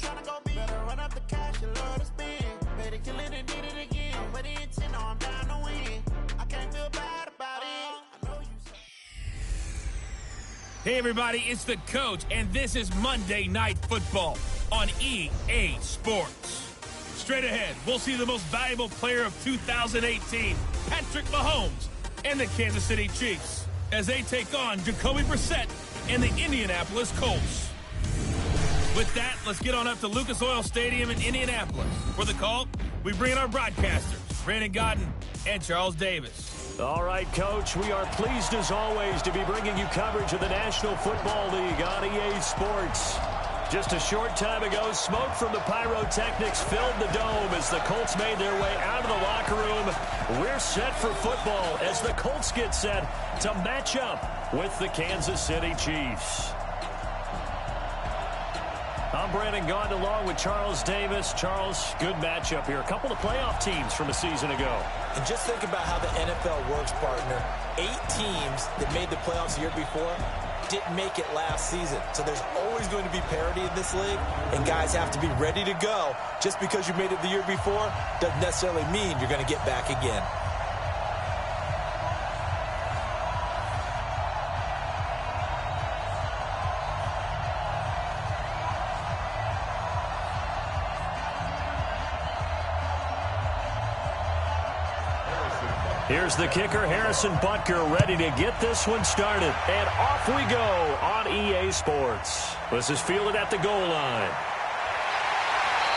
Better run up the cash, you love to spend. Better kill it and need it again. I'm ready and 10, I'm down to win. I can't feel bad about it. I know you say. Hey everybody, it's the Coach, and this is Monday Night Football on EA Sports. Straight ahead, we'll see the most valuable player of 2018, Patrick Mahomes, and the Kansas City Chiefs, as they take on Jacoby Brissett and the Indianapolis Colts. With that, let's get on up to Lucas Oil Stadium in Indianapolis. For the call, we bring in our broadcasters, Brandon Godden and Charles Davis. All right, Coach, we are pleased as always to be bringing you coverage of the National Football League on EA Sports. Just a short time ago, smoke from the pyrotechnics filled the dome as the Colts made their way out of the locker room. We're set for football as the Colts get set to match up with the Kansas City Chiefs. I'm Brandon Gaudin along with Charles Davis. Charles, good matchup here. A couple of playoff teams from a season ago. And just think about how the NFL works, partner. 8 teams that made the playoffs the year before didn't make it last season. So there's always going to be parity in this league, and guys have to be ready to go. Just because you made it the year before doesn't necessarily mean you're going to get back again. Here's the kicker, Harrison Butker, ready to get this one started. And off we go on EA Sports. This is fielded at the goal line.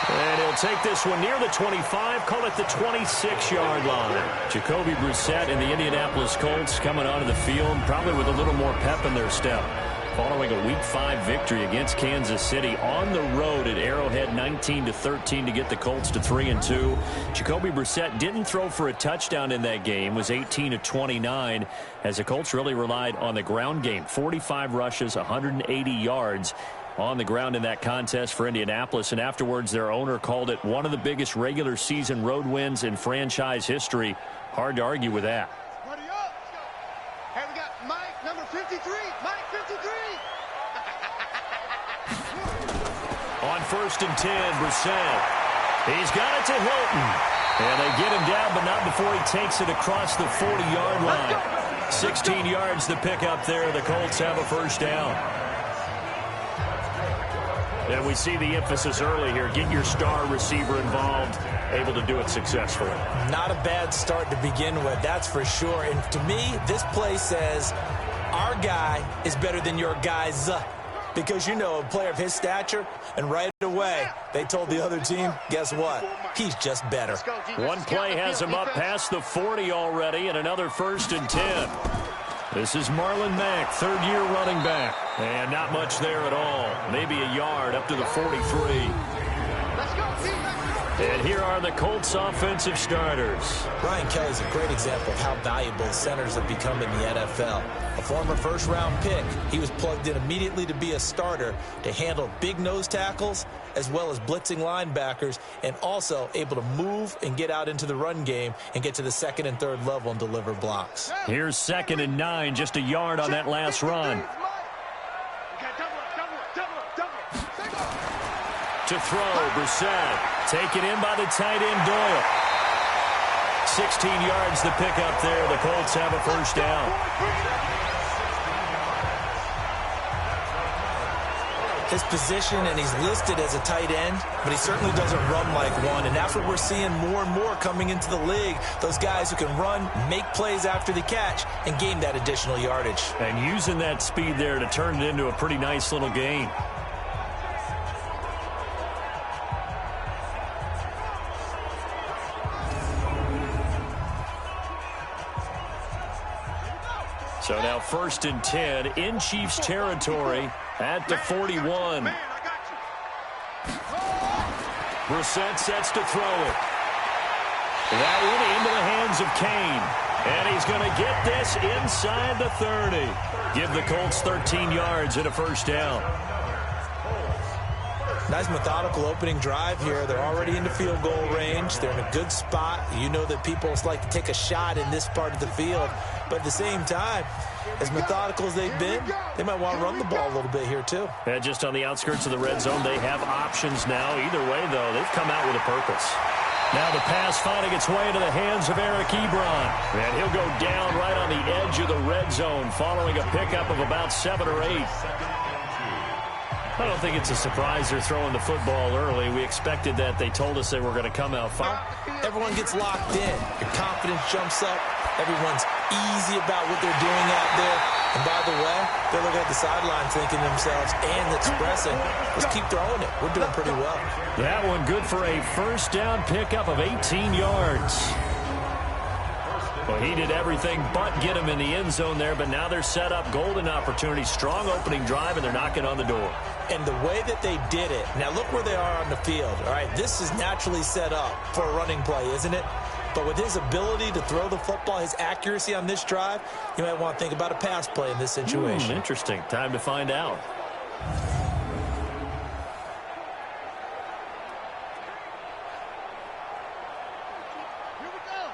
And he'll take this one near the 25, call it the 26-yard line. Jacoby Brissett and the Indianapolis Colts coming onto the field, probably with a little more pep in their step, following a Week 5 victory against Kansas City on the road at Arrowhead, 19-13 to get the Colts to 3-2. Jacoby Brissett didn't throw for a touchdown in that game, was 18-29, as the Colts really relied on the ground game. 45 rushes, 180 yards on the ground in that contest for Indianapolis, and afterwards their owner called it one of the biggest regular season road wins in franchise history. Hard to argue with that. Hey, we got Mike, number 53. Mike, 53. On 1st and 10, Brissett. He's got it to Hilton. And they get him down, but not before he takes it across the 40-yard line. 16 yards to pick up there. The Colts have a first down. And we see the emphasis early here. Get your star receiver involved, able to do it successfully. Not a bad start to begin with, that's for sure. And to me, this play says our guy is better than your guys. Because, you know, a player of his stature, and right away, they told the other team, guess what? He's just better. One play has him up past the 40 already, and another 1st and 10. This is Marlon Mack, third-year running back. And not much there at all. Maybe a yard up to the 43. And here are the Colts offensive starters. Brian Kelly's a great example of how valuable centers have become in the NFL. A former first-round pick, he was plugged in immediately to be a starter to handle big nose tackles as well as blitzing linebackers, and also able to move and get out into the run game and get to the 2nd and 3rd level and deliver blocks. Here's 2nd and 9, just a yard on that last run. To throw, Brissett. Taken in by the tight end, Doyle. 16 yards to pick up there. The Colts have a first down. His position, and he's listed as a tight end, but he certainly doesn't run like one, and that's what we're seeing more and more coming into the league. Those guys who can run, make plays after the catch, and gain that additional yardage. And using that speed there to turn it into a pretty nice little gain. So now 1st and 10 in Chiefs territory at the 41. Brissett sets to throw it. That one into the hands of Kane. And he's going to get this inside the 30. Give the Colts 13 yards and a first down. Nice methodical opening drive here. They're already into field goal range. They're in a good spot. You know that people like to take a shot in this part of the field. But at the same time, as methodical as they've been, they might want to run the ball a little bit here too. And just on the outskirts of the red zone, they have options now. Either way, though, they've come out with a purpose. Now the pass finding its way into the hands of Eric Ebron. And he'll go down right on the edge of the red zone following a pickup of about 7 or 8. I don't think it's a surprise they're throwing the football early. We expected that. They told us they were going to come out far. Everyone gets locked in. Your confidence jumps up. Everyone's easy about what they're doing out there. And by the way, they're looking at the sideline thinking to themselves and expressing, let's keep throwing it. We're doing pretty well. That one good for a first down pickup of 18 yards. Well, he did everything but get him in the end zone there, but now they're set up. Golden opportunity, strong opening drive, and they're knocking on the door. And the way that they did it, now look where they are on the field. All right, this is naturally set up for a running play, isn't it? But with his ability to throw the football, his accuracy on this drive, you might want to think about a pass play in this situation. Interesting. Time to find out. Here we go.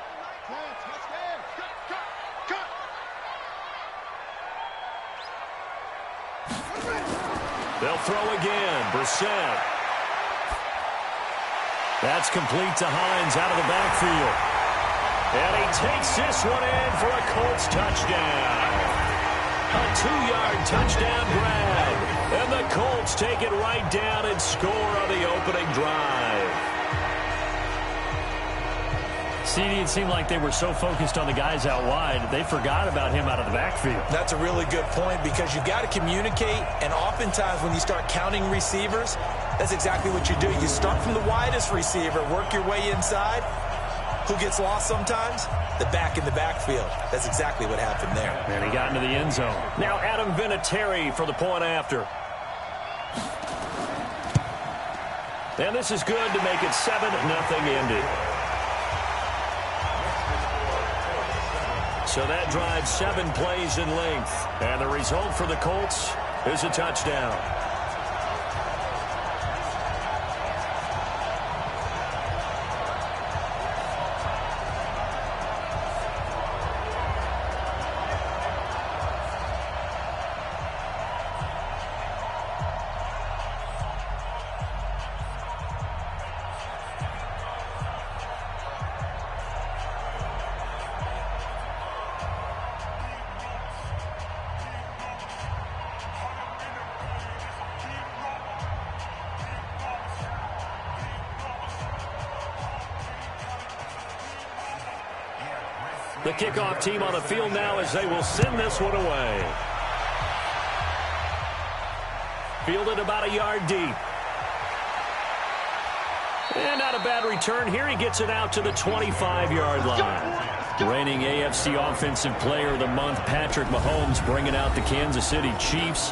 Touchdown. Cut. They'll throw again. Brissett. That's complete to Hines out of the backfield. And he takes this one in for a Colts touchdown. A 2-yard touchdown grab. And the Colts take it right down and score on the opening drive. CD, it seemed like they were so focused on the guys out wide, they forgot about him out of the backfield. That's a really good point because you've got to communicate, and oftentimes when you start counting receivers, that's exactly what you do. You start from the widest receiver, work your way inside. Who gets lost sometimes? The back in the backfield. That's exactly what happened there. And he got into the end zone. Now Adam Vinatieri for the point after. And this is good to make it 7-0 Indy. So that drives 7 plays in length. And the result for the Colts is a touchdown. The kickoff team on the field now as they will send this one away. Fielded about a yard deep. And not a bad return here. He gets it out to the 25-yard line. Reigning AFC Offensive Player of the Month, Patrick Mahomes, bringing out the Kansas City Chiefs.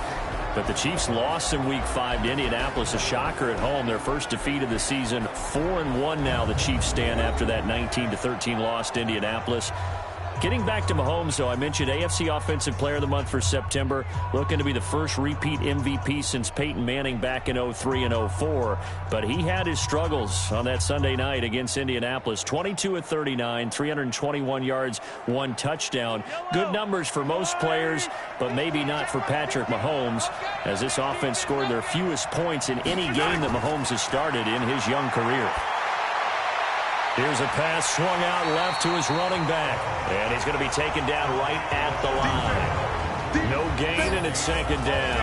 But the Chiefs lost in Week 5 to Indianapolis, a shocker at home. Their first defeat of the season. 4-1 now the Chiefs stand after that 19-13 loss to Indianapolis. Getting back to Mahomes, though, I mentioned AFC Offensive Player of the Month for September. Looking to be the first repeat MVP since Peyton Manning back in 03 and 04. But he had his struggles on that Sunday night against Indianapolis. 22 of 39, 321 yards, 1 touchdown. Good numbers for most players, but maybe not for Patrick Mahomes, as this offense scored their fewest points in any game that Mahomes has started in his young career. Here's a pass swung out left to his running back. And he's going to be taken down right at the line. No gain, and it's second down.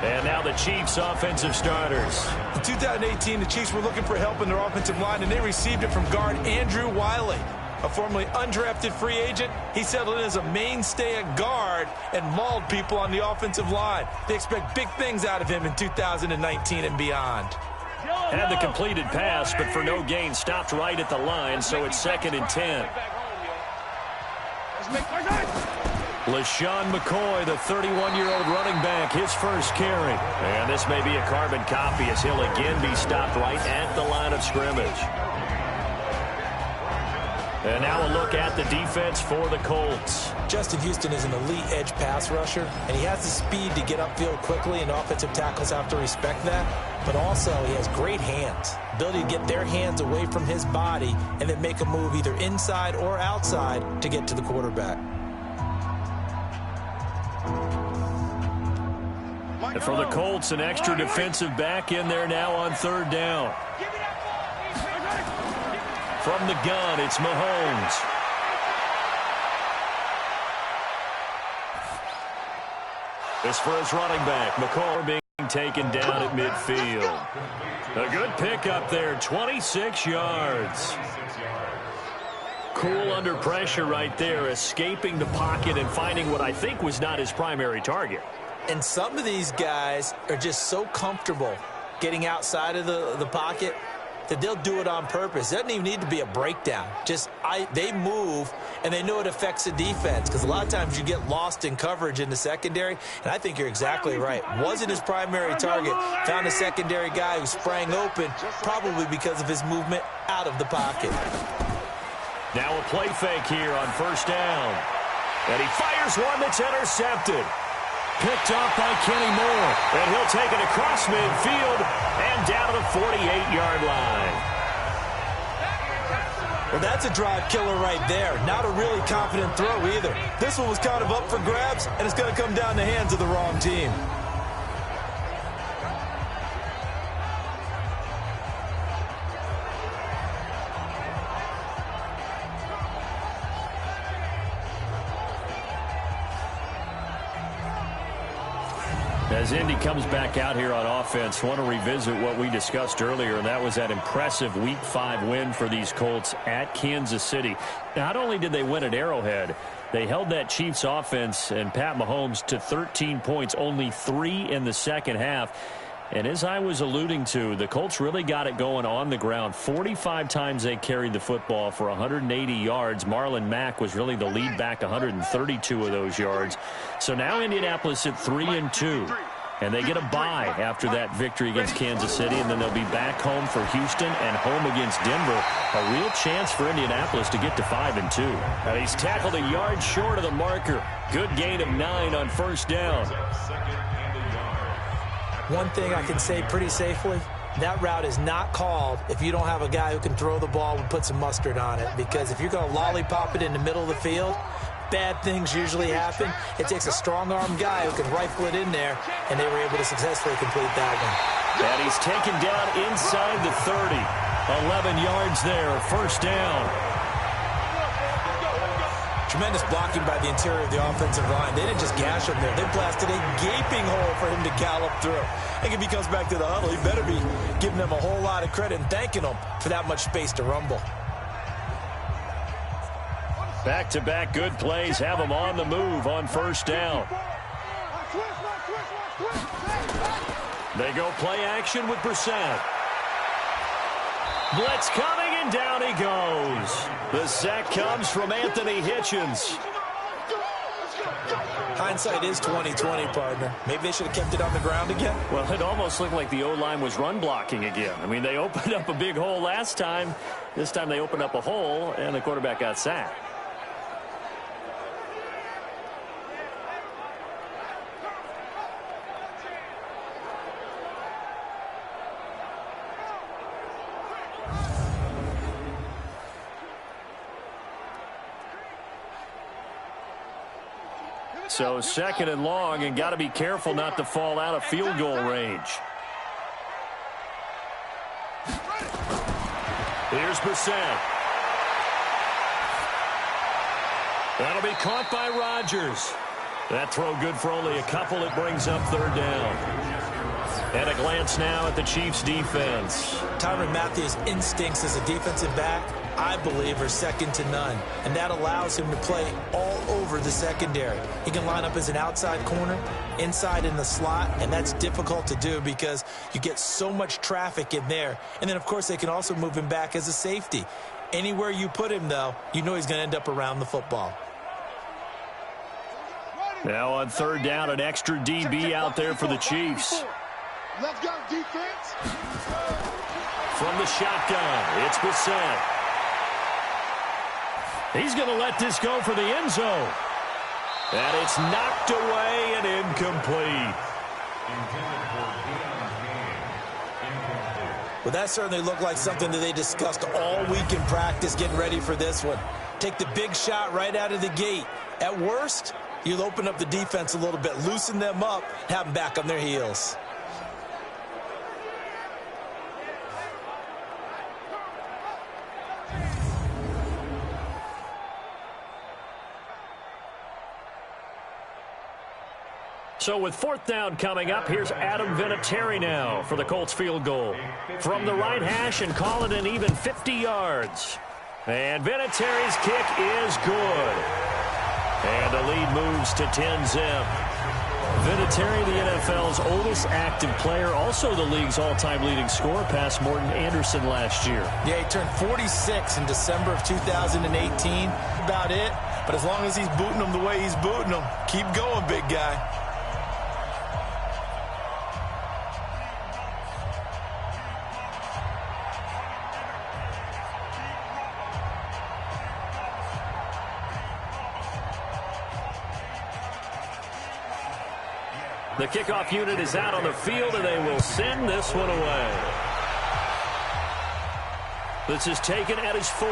And now the Chiefs' offensive starters. In 2018, the Chiefs were looking for help in their offensive line, and they received it from guard Andrew Wiley. A formerly undrafted free agent, he settled in as a mainstay at guard and mauled people on the offensive line. They expect big things out of him in 2019 and beyond. Had the completed pass, but for no gain, stopped right at the line, so it's 2nd and 10. LaShawn McCoy, the 31-year-old running back, his first carry. And this may be a carbon copy as he'll again be stopped right at the line of scrimmage. And now a look at the defense for the Colts. Justin Houston is an elite edge pass rusher, and he has the speed to get upfield quickly, and offensive tackles have to respect that. But also, he has great hands, ability to get their hands away from his body and then make a move either inside or outside to get to the quarterback. And for the Colts, an extra defensive back in there now on third down. From the gun, it's Mahomes. This for his running back. McCall being taken down at midfield. A good pick up there, 26 yards. Cool under pressure right there, escaping the pocket and finding what I think was not his primary target. And some of these guys are just so comfortable getting outside of the pocket that they'll do it on purpose. It doesn't even need to be a breakdown. They move, and they know it affects the defense, because a lot of times you get lost in coverage in the secondary, and I think you're exactly right. Wasn't his primary target. Found a secondary guy who sprang open, probably because of his movement out of the pocket. Now a play fake here on first down. And he fires one that's intercepted. Picked off by Kenny Moore. And he'll take it across midfield and down to the 48-yard line. Well, that's a drive killer right there. Not a really confident throw either. This one was kind of up for grabs, and it's going to come down the hands of the wrong team. As Indy comes back out here on offense, I want to revisit what we discussed earlier, and that was that impressive Week 5 win for these Colts at Kansas City. Not only did they win at Arrowhead, they held that Chiefs offense and Pat Mahomes to 13 points, only 3 in the second half. And as I was alluding to, the Colts really got it going on the ground. 45 times they carried the football for 180 yards. Marlon Mack was really the lead back, 132 of those yards. So now Indianapolis at 3-2. And they get a bye after that victory against Kansas City, and then they'll be back home for Houston and home against Denver. A real chance for Indianapolis to get to 5-2. And he's tackled a yard short of the marker. Good gain of 9 on first down. One thing I can say pretty safely, that route is not called if you don't have a guy who can throw the ball and put some mustard on it. Because if you're going to lollipop it in the middle of the field, bad things usually happen. It takes a strong-arm guy who can rifle it in there, and they were able to successfully complete that one. And he's taken down inside the 30. 11 yards there, first down. Tremendous blocking by the interior of the offensive line. They didn't just gash him there. They blasted a gaping hole for him to gallop through. I think if he comes back to the huddle, he better be giving them a whole lot of credit and thanking them for that much space to rumble. Back-to-back good plays have them on the move on first down. They go play action with Brissett. Blitz coming, and down he goes. The sack comes from Anthony Hitchens. Hindsight is 20/20, partner. Maybe they should have kept it on the ground again. Well, it almost looked like the O-line was run blocking again. I mean, they opened up a big hole last time. This time they opened up a hole, and the quarterback got sacked. So second and long, and got to be careful not to fall out of field goal range. Here's Brissett. That'll be caught by Rodgers. That throw good for only a couple. It brings up third down. And a glance now at the Chiefs' defense. Tyrann Mathieu's instincts as a defensive back, I believe, are second to none. And that allows him to play all over the secondary. He can line up as an outside corner, inside in the slot, and that's difficult to do because you get so much traffic in there. And then, of course, they can also move him back as a safety. Anywhere you put him, though, you know he's going to end up around the football. Now on third down, an extra DB out there for the Chiefs. Let's go, defense. From the shotgun, it's Brissett. He's going to let this go for the end zone. And it's knocked away and incomplete. Well, that certainly looked like something that they discussed all week in practice getting ready for this one. Take the big shot right out of the gate. At worst, you'll open up the defense a little bit, loosen them up, have them back on their heels. So with fourth down coming up, here's Adam Vinatieri now for the Colts field goal. From the right hash and call it an even 50 yards. And Vinatieri's kick is good. And the lead moves to 10-zip. Vinatieri, the NFL's oldest active player, also the league's all-time leading scorer, past Morton Anderson last year. Yeah, he turned 46 in December of 2018. About it. But as long as he's booting them the way he's booting them, keep going, big guy. The kickoff unit is out on the field, and they will send this one away. This is taken at his 4.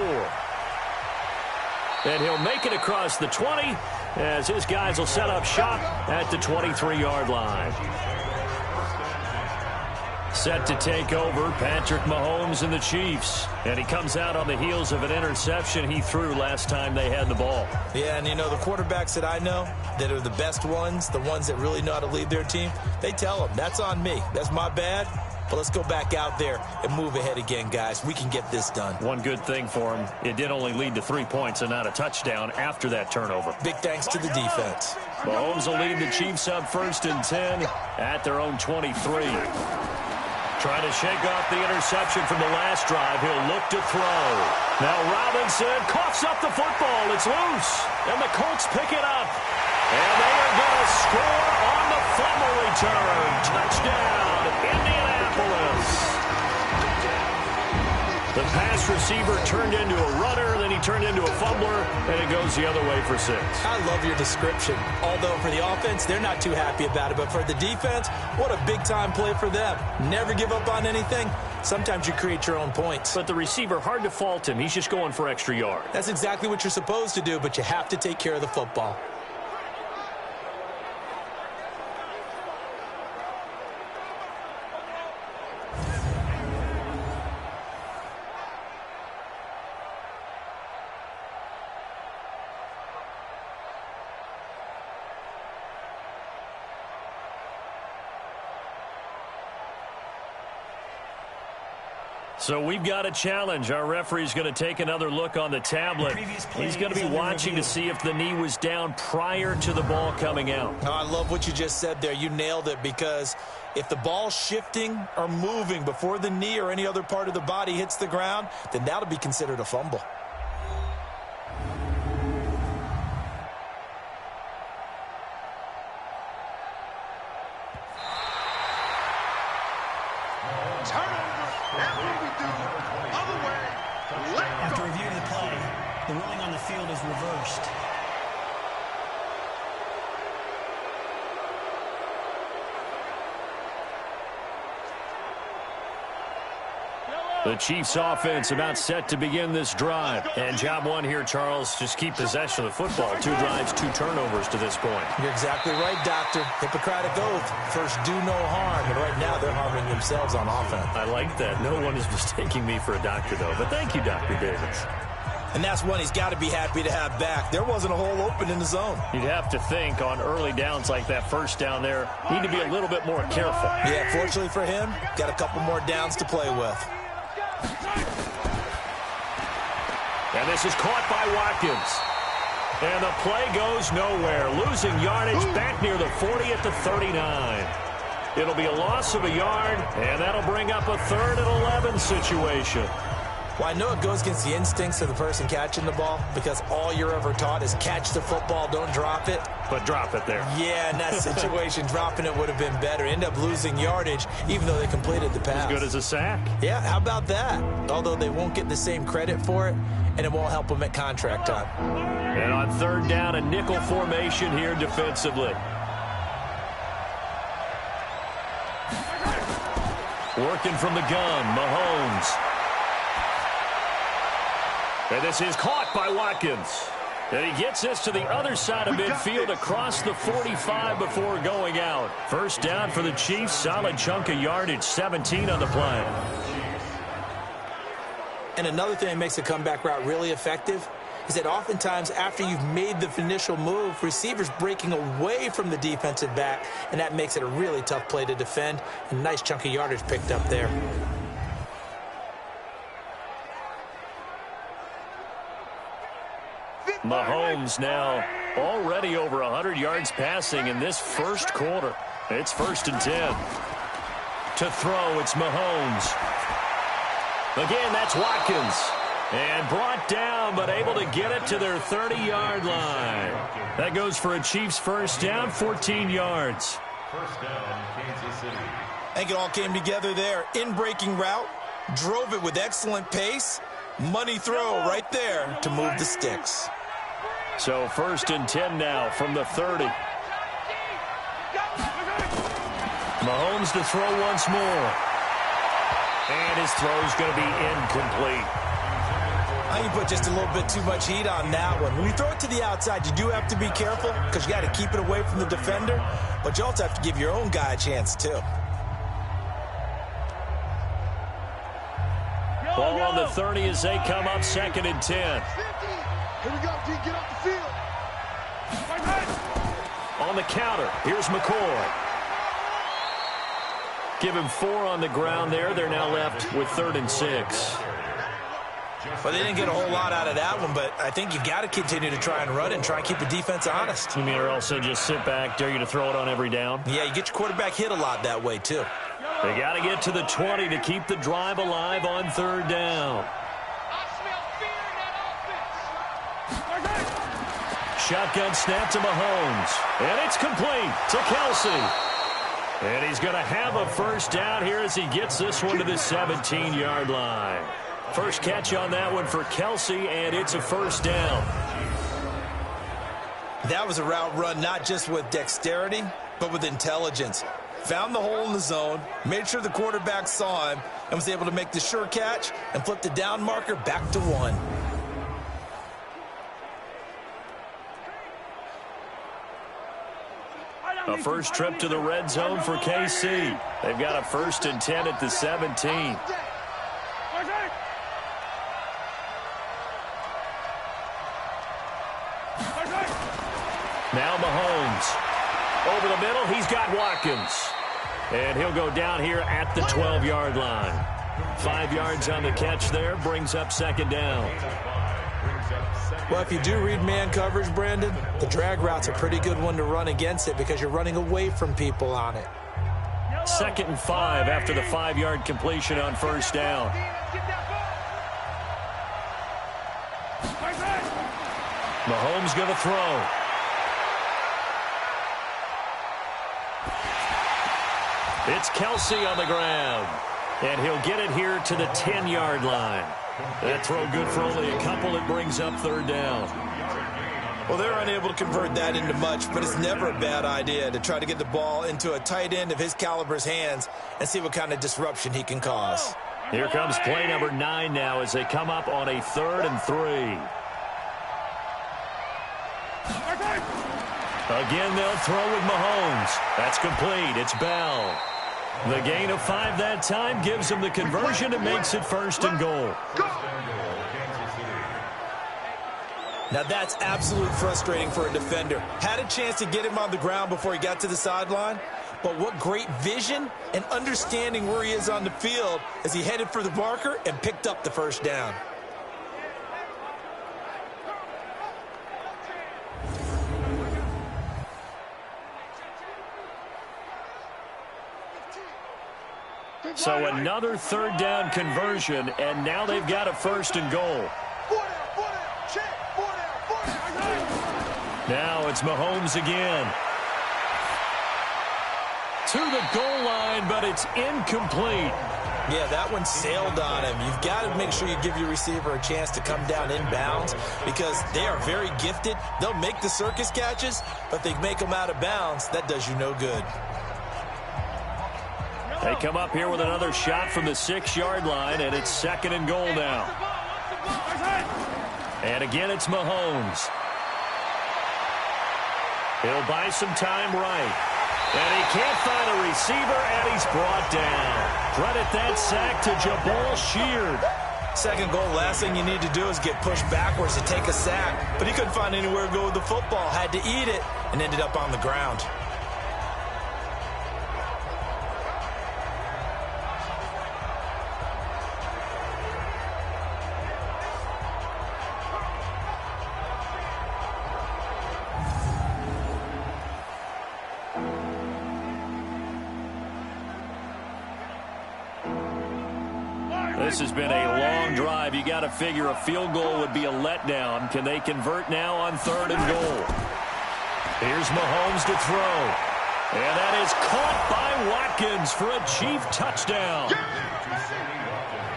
And he'll make it across the 20 as his guys will set up shop at the 23-yard line. Set to take over, Patrick Mahomes and the Chiefs. And he comes out on the heels of an interception he threw last time they had the ball. Yeah, and you know, the quarterbacks that I know that are the best ones, the ones that really know how to lead their team, they tell them, that's on me. That's my bad. But let's go back out there and move ahead again, guys. We can get this done. One good thing for him, it did only lead to 3 points and not a touchdown after that turnover. Big thanks to the defense. Mahomes will lead the Chiefs up 1st and 10 at their own 23. Trying to shake off the interception from the last drive. He'll look to throw. Now Robinson coughs up the football. It's loose. And the Colts pick it up. And they are going to score on the fumble return. Touchdown, Indianapolis. The pass receiver turned into a runner, then he turned into a fumbler, and it goes the other way for 6. I love your description. Although for the offense, they're not too happy about it. But for the defense, what a big-time play for them. Never give up on anything. Sometimes you create your own points. But the receiver, hard to fault him. He's just going for extra yards. That's exactly what you're supposed to do, but you have to take care of the football. So we've got a challenge. Our referee's going to take another look on the tablet. He's going to be watching to see if the knee was down prior to the ball coming out. Oh, I love what you just said there. You nailed it, because if the ball's shifting or moving before the knee or any other part of the body hits the ground, then that'll be considered a fumble. After reviewing the play, the ruling on the field is reversed. The Chiefs offense about set to begin this drive. And job one here, Charles, just keep possession of the football. 2 drives, 2 turnovers to this point. You're exactly right, Doctor. Hippocratic oath. First, do no harm. And right now, they're harming themselves on offense. I like that. No one is mistaking me for a doctor, though. But thank you, Dr. Davis. And that's one he's got to be happy to have back. There wasn't a hole open in the zone. You'd have to think on early downs like that, first down there, need to be a little bit more careful. Yeah, fortunately for him, got a couple more downs to play with. And this is caught by Watkins. And the play goes nowhere. Losing yardage back near the 40 at the 39. It'll be a loss of a yard, and that'll bring up a 3rd and 11 situation. Well, I know it goes against the instincts of the person catching the ball, because all you're ever taught is catch the football, don't drop it. But drop it there. Yeah, in that situation, dropping it would have been better. End up losing yardage, even though they completed the pass. As good as a sack. Yeah, how about that? Although they won't get the same credit for it, and it won't help him at contract time. And on third down, a nickel formation here defensively. Working from the gun, Mahomes. And this is caught by Watkins. And he gets this to the other side of midfield across the 45 before going out. First down for the Chiefs. Solid chunk of yardage, 17 on the play. And another thing that makes a comeback route really effective is that oftentimes after you've made the initial move, receivers breaking away from the defensive back, and that makes it a really tough play to defend. A nice chunk of yardage picked up there. Mahomes now already over 100 yards passing in this first quarter. It's 1st and 10. To throw, it's Mahomes. Again, that's Watkins. And brought down, but able to get it to their 30-yard line. That goes for a Chiefs first down, 14 yards. First down, Kansas City. I think it all came together there. In-breaking route, drove it with excellent pace. Money throw right there to move the sticks. So 1st and 10 now from the 30. Mahomes to throw once more. And his throw's going to be incomplete. I think you put just a little bit too much heat on that one. When you throw it to the outside, you do have to be careful because you got to keep it away from the defender, but you also have to give your own guy a chance too. Ball on the 30 as they come up 2nd and 10. Here we go, D. Get off the field. On the counter, here's McCoy. Give him 4 on the ground there. They're now left with 3rd and 6. Well, they didn't get a whole lot out of that one, but I think you've got to continue to try and run it and try and keep the defense honest. You mean or else they just sit back, dare you to throw it on every down? Yeah, you get your quarterback hit a lot that way, too. They got to get to the 20 to keep the drive alive on 3rd down. Shotgun snap to Mahomes. And it's complete to Kelsey. And he's going to have a first down here as he gets this one to the 17-yard line. First catch on that one for Kelsey, and it's a first down. That was a route run not just with dexterity, but with intelligence. Found the hole in the zone, made sure the quarterback saw him, and was able to make the sure catch and flip the down marker back to 1. A first trip to the red zone for KC. They've got a 1st and 10 at the 17. Now Mahomes. Over the middle, he's got Watkins. And he'll go down here at the 12-yard line. 5 yards on the catch there, brings up 2nd down. Well, if you do read man coverage, Brandon, the drag route's a pretty good one to run against it because you're running away from people on it. 2nd and 5 after the 5-yard completion on first down. Mahomes going to throw. It's Kelsey on the ground. And he'll get it here to the 10-yard line. That throw good for only a couple. It brings up 3rd down. Well, they're unable to convert that into much, but it's never a bad idea to try to get the ball into a tight end of his caliber's hands and see what kind of disruption he can cause. Here comes play number 9 now as they come up on a 3rd and 3. Again, they'll throw with Mahomes. That's complete. It's Bell. The gain of 5 that time gives him the conversion and makes it 1st and goal. Now that's absolutely frustrating for a defender. Had a chance to get him on the ground before he got to the sideline, but what great vision and understanding where he is on the field as he headed for the marker and picked up the first down. So another 3rd down conversion, and now they've got a 1st and goal. Now it's Mahomes again. To the goal line, but it's incomplete. Yeah, that one sailed on him. You've got to make sure you give your receiver a chance to come down inbounds because they are very gifted. They'll make the circus catches, but they make them out of bounds. That does you no good. They come up here with another shot from the 6-yard line, and it's 2nd and goal now. And again, it's Mahomes. He'll buy some time right. And he can't find a receiver, and he's brought down. Credit that sack to Jabal Sheard. Second goal, last thing you need to do is get pushed backwards to take a sack. But he couldn't find anywhere to go with the football. Had to eat it and ended up on the ground. This has been a long drive. You got to figure a field goal would be a letdown. Can they convert now on 3rd and goal? Here's Mahomes to throw. And that is caught by Watkins for a Chief touchdown.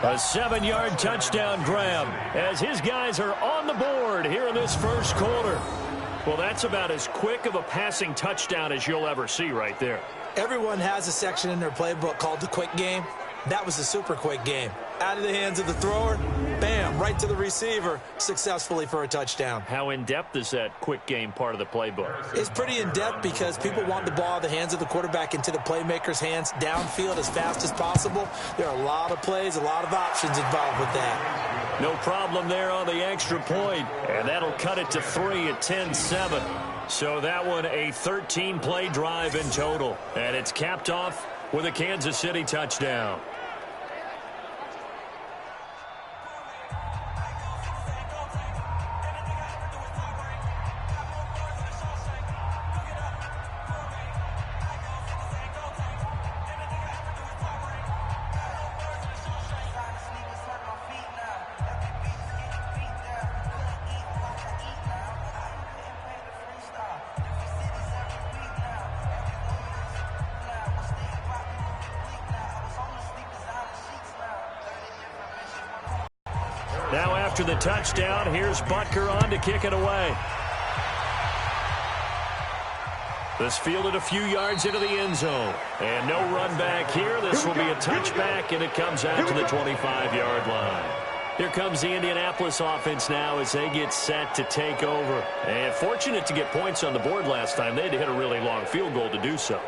A 7-yard touchdown grab as his guys are on the board here in this first quarter. Well, that's about as quick of a passing touchdown as you'll ever see right there. Everyone has a section in their playbook called the quick game. That was a super quick game. Out of the hands of the thrower, bam, right to the receiver, successfully for a touchdown. How in-depth is that quick game part of the playbook? It's pretty in-depth because people want the ball out of the hands of the quarterback into the playmaker's hands downfield as fast as possible. There are a lot of plays, a lot of options involved with that. No problem there on the extra point, and that'll cut it to 3 at 10-7. So that one a 13-play drive in total, and it's capped off with a Kansas City touchdown. Now after the touchdown, here's Butker on to kick it away. This fielded a few yards into the end zone. And no run back here. This will be a touchback, and it comes out to the 25-yard line. Here comes the Indianapolis offense now as they get set to take over. And fortunate to get points on the board last time. They had to hit a really long field goal to do so.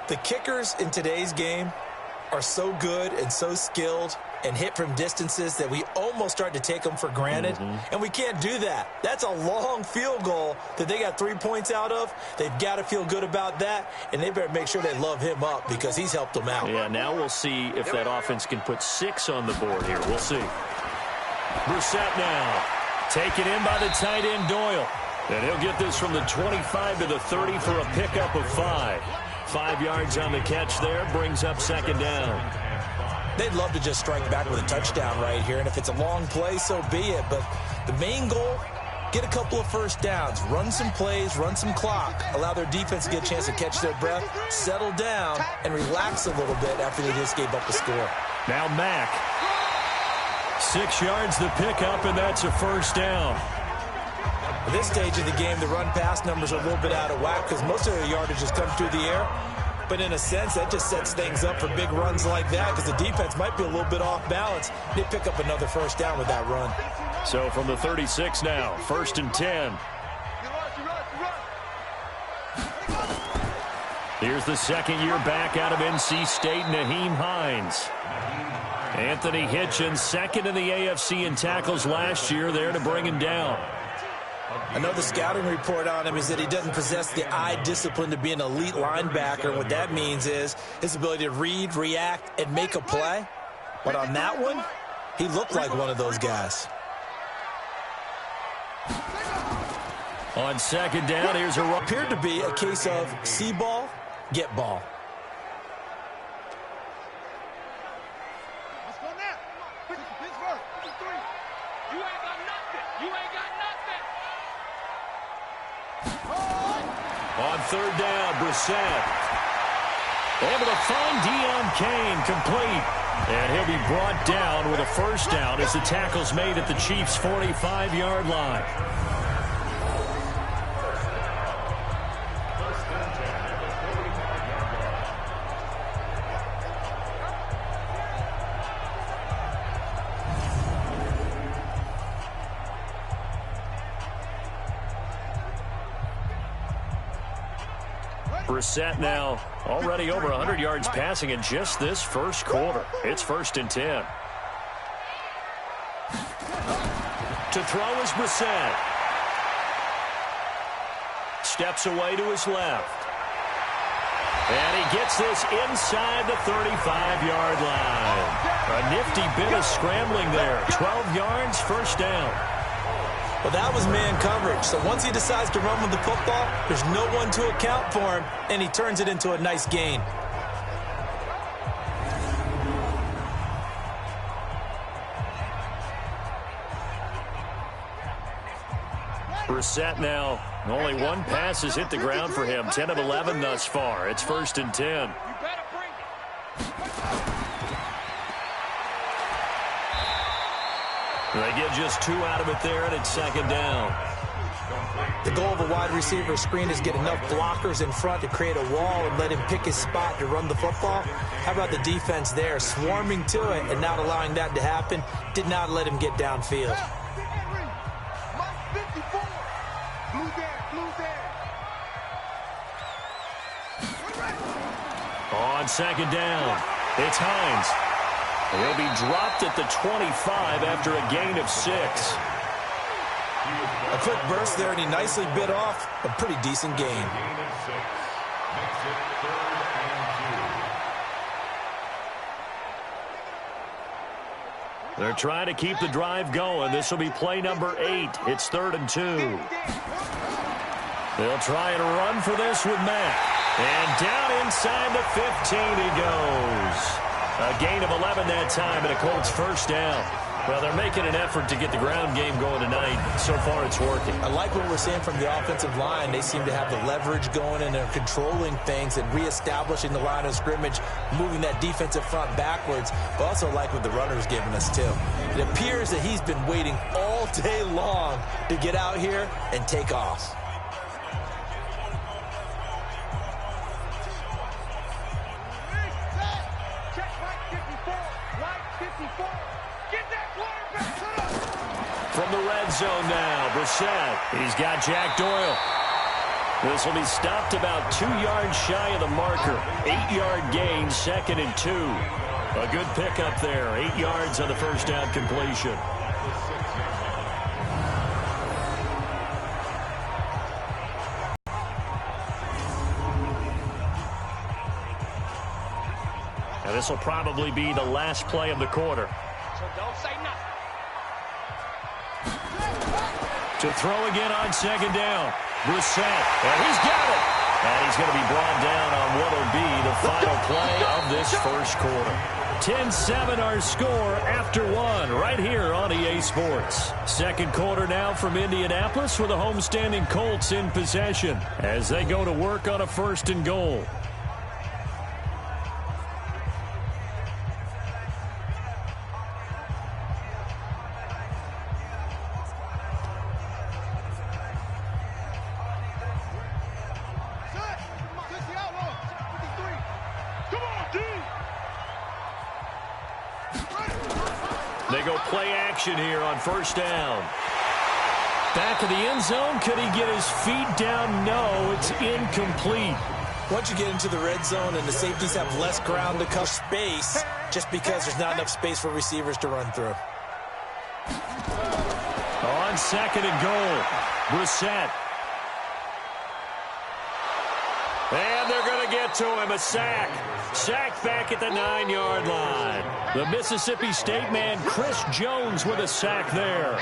The kickers in today's game are so good and so skilled and hit from distances that we almost start to take them for granted. And we can't do that. That's a long field goal that they got 3 points out of. They've got to feel good about that, and they better make sure they love him up because he's helped them out. Yeah, now we'll see if that offense can put 6 on the board here. We'll see. Brissett now taken in by the tight end Doyle. And he'll get this from the 25 to the 30 for a pickup of 5. 5 yards on the catch there, brings up 2nd down. They'd love to just strike back with a touchdown right here, and if it's a long play, so be it. But the main goal, get a couple of first downs, run some plays, run some clock, allow their defense to get a chance to catch their breath, settle down, and relax a little bit after they just gave up a score. Now Mack. 6 yards the pickup, and that's a first down. At this stage of the game, the run-pass numbers are a little bit out of whack because most of their yardage has come through the air. But in a sense, that just sets things up for big runs like that because the defense might be a little bit off balance. They pick up another first down with that run. So from the 36 now, 1st and 10. Here's the second-year back out of NC State, Nyheim Hines. Anthony Hitchens, second in the AFC in tackles last year, there to bring him down. I know the scouting report on him is that he doesn't possess the eye discipline to be an elite linebacker. What that means is his ability to read, react, and make a play. But on that one, he looked like one of those guys. On 2nd down, here's a run. Appeared to be a case of see ball, get ball. Let's go now. Pittsburgh. 3. You ain't got nothing. You ain't got nothing. On 3rd down, Brissett. Able to find Deion Kane, complete. And he'll be brought down with a first down as the tackle's made at the Chiefs' 45-yard line. Brissett now already over 100 yards passing in just this first quarter. It's 1st and 10. To throw is Brissett. Steps away to his left. And he gets this inside the 35-yard line. A nifty bit of scrambling there. 12 yards, first down. Well, that was man coverage. So once he decides to run with the football, there's no one to account for him, and he turns it into a nice gain. Brissett now, only one pass has hit the ground for him. 10 of 11 thus far. It's 1st and 10. They get just 2 out of it there, and it's 2nd down. The goal of a wide receiver screen is get enough blockers in front to create a wall and let him pick his spot to run the football. How about the defense there, swarming to it and not allowing that to happen? Did not let him get downfield. On 2nd down, it's Hines. He'll be dropped at the 25 after a gain of 6. A quick burst there, and he nicely bit off a pretty decent gain. They're trying to keep the drive going. This will be play number 8. It's 3rd and 2. They'll try and run for this with Matt. And down inside the 15 he goes. A gain of 11 that time, and a Colts first down. Well, they're making an effort to get the ground game going tonight. So far, it's working. I like what we're seeing from the offensive line. They seem to have the leverage going, and they're controlling things and reestablishing the line of scrimmage, moving that defensive front backwards. But also like what the runner's giving us, too. It appears that he's been waiting all day long to get out here and take off. From the red zone now, Brissett. He's got Jack Doyle. This will be stopped about 2 yards shy of the marker. 8-yard gain, 2nd and 2. A good pickup there. 8 yards on the first down completion. And this will probably be the last play of the quarter. So don't say nothing. To throw again on 2nd down. Brissett, and he's got it. And he's going to be brought down on what will be the final play of this first quarter. 10-7 our score after 1 right here on EA Sports. Second quarter now from Indianapolis with the homestanding Colts in possession as they go to work on a 1st and goal. They go play action here on 1st down. Back of the end zone. Could he get his feet down? No, it's incomplete. Once you get into the red zone and the safeties have less ground to cover space, just because there's not enough space for receivers to run through. On 2nd and goal, Brissett. And they're going to get to him, a sack. Sack back at the 9-yard line. The Mississippi State man, Chris Jones, with a sack there.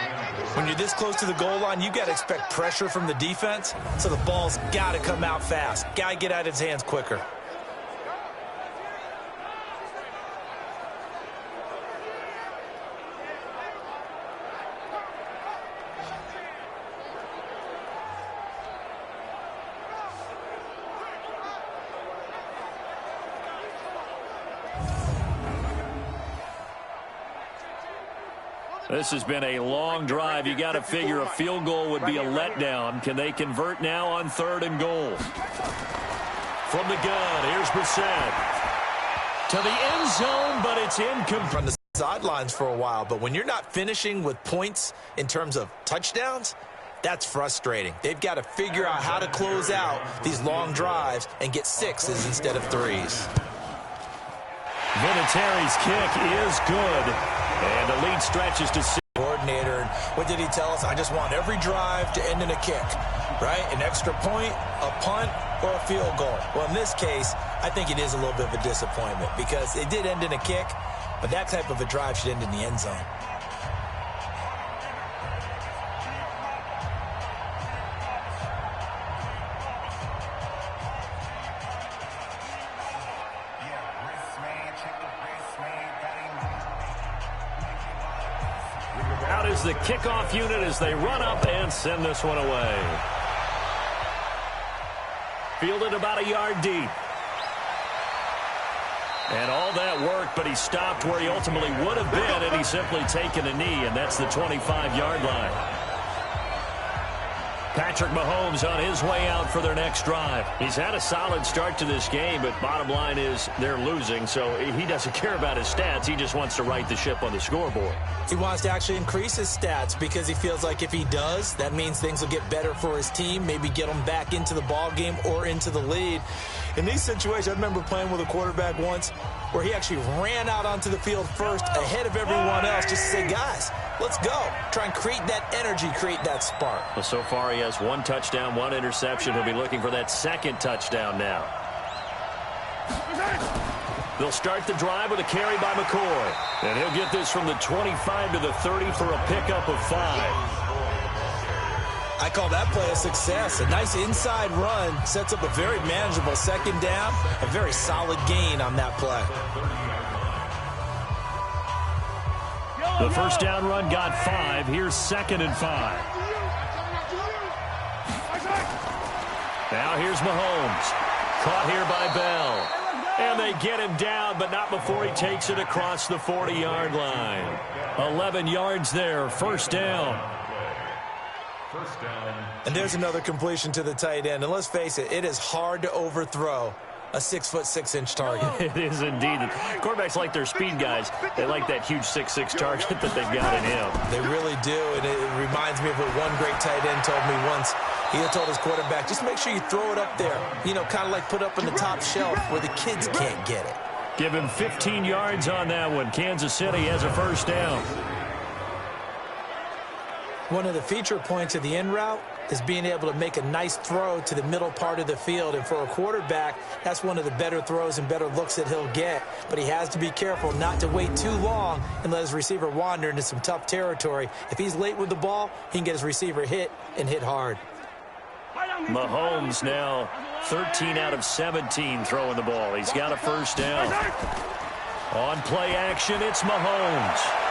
When you're this close to the goal line, you got to expect pressure from the defense, so the ball's got to come out fast. Got to get out of his hands quicker. This has been a long drive. You got to figure a field goal would be a letdown. Can they convert now on 3rd and goal? From the gun, here's Brissett. To the end zone, but it's incomplete. From the sidelines for a while, but when you're not finishing with points in terms of touchdowns, that's frustrating. They've got to figure out how to close out these long drives and get 6s instead of 3s. Vinatieri's kick is good. And the lead stretches to 6. Coordinator, what did he tell us? I just want every drive to end in a kick, right? An extra point, a punt, or a field goal. Well, in this case, I think it is a little bit of a disappointment because it did end in a kick, but that type of a drive should end in the end zone. Out is the kickoff unit as they run up and send this one away. Fielded about a yard deep. And all that worked, but he stopped where he ultimately would have been, and he's simply taken a knee, and that's the 25-yard line. Patrick Mahomes on his way out for their next drive. He's had a solid start to this game, but bottom line is they're losing, so he doesn't care about his stats. He just wants to right the ship on the scoreboard. He wants to actually increase his stats because he feels like if he does, that means things will get better for his team, maybe get them back into the ball game or into the lead. In these situations, I remember playing with a quarterback once where he actually ran out onto the field first ahead of everyone else just to say, guys, let's go. Try and create that energy, create that spark. Well, so far he has 1 touchdown, 1 interception. He'll be looking for that 2nd touchdown now. They'll start the drive with a carry by McCoy. And he'll get this from the 25 to the 30 for a pickup of 5. I call that play a success. A nice inside run sets up a very manageable 2nd down. A very solid gain on that play. The first down run got 5. Here's 2nd and 5. Now here's Mahomes. Caught here by Bell. And they get him down, but not before he takes it across the 40-yard line. 11 yards there, 1st down. And there's another completion to the tight end. And let's face it, it is hard to overthrow a 6'6" target. It is indeed. Quarterbacks like their speed guys. They like that huge 6'6" target that they've got in him. They really do, and it reminds me of what one great tight end told me once. He had told his quarterback, just make sure you throw it up there. You know, kind of like put up in the top shelf where the kids can't get it. Give him 15 yards on that one. Kansas City has a 1st down. One of the feature points of the in route is being able to make a nice throw to the middle part of the field. And for a quarterback, that's one of the better throws and better looks that he'll get. But he has to be careful not to wait too long and let his receiver wander into some tough territory. If he's late with the ball, he can get his receiver hit and hit hard. Mahomes now 13 out of 17 throwing the ball. He's got a 1st down. On play action, it's Mahomes.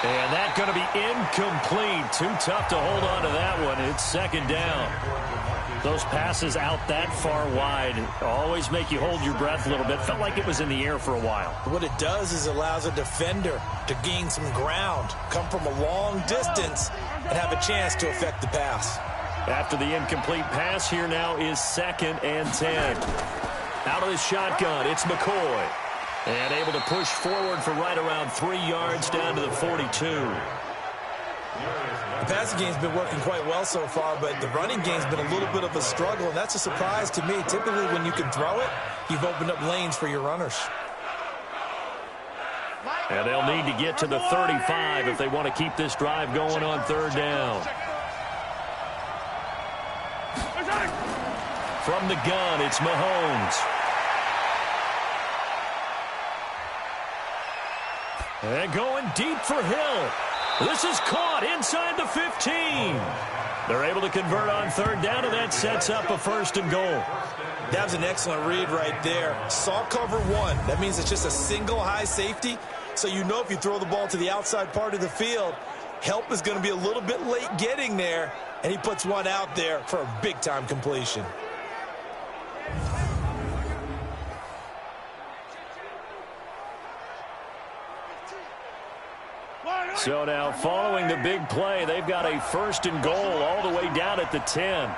And that's going to be incomplete. Too tough to hold on to that one. It's 2nd down. Those passes out that far wide always make you hold your breath a little bit. Felt like it was in the air for a while. What it does is allows a defender to gain some ground, come from a long distance, and have a chance to affect the pass. After the incomplete pass, here now is 2nd and 10. Out of the shotgun, it's McCoy. And able to push forward for right around 3 yards down to the 42. The passing game's been working quite well so far, but the running game's been a little bit of a struggle, and that's a surprise to me. Typically, when you can throw it, you've opened up lanes for your runners. And they'll need to get to the 35 if they want to keep this drive going on 3rd down. From the gun, it's Mahomes. And going deep for Hill. This is caught inside the 15. They're able to convert on 3rd down, and that sets up a 1st and goal. That was an excellent read right there. Saw cover 1. That means it's just a single high safety. So you know if you throw the ball to the outside part of the field, help is going to be a little bit late getting there. And he puts one out there for a big-time completion. So now following the big play, they've got a 1st and goal all the way down at the 10.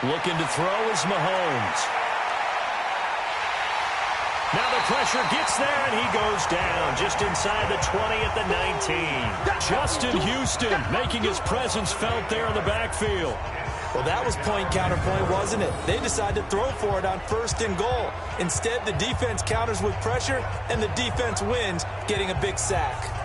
Looking to throw is Mahomes. Now the pressure gets there, and he goes down just inside the 20 at the 19. Justin Houston making his presence felt there in the backfield. Well, that was point counterpoint, wasn't it? They decided to throw for it on 1st and goal. Instead, the defense counters with pressure, and the defense wins, getting a big sack.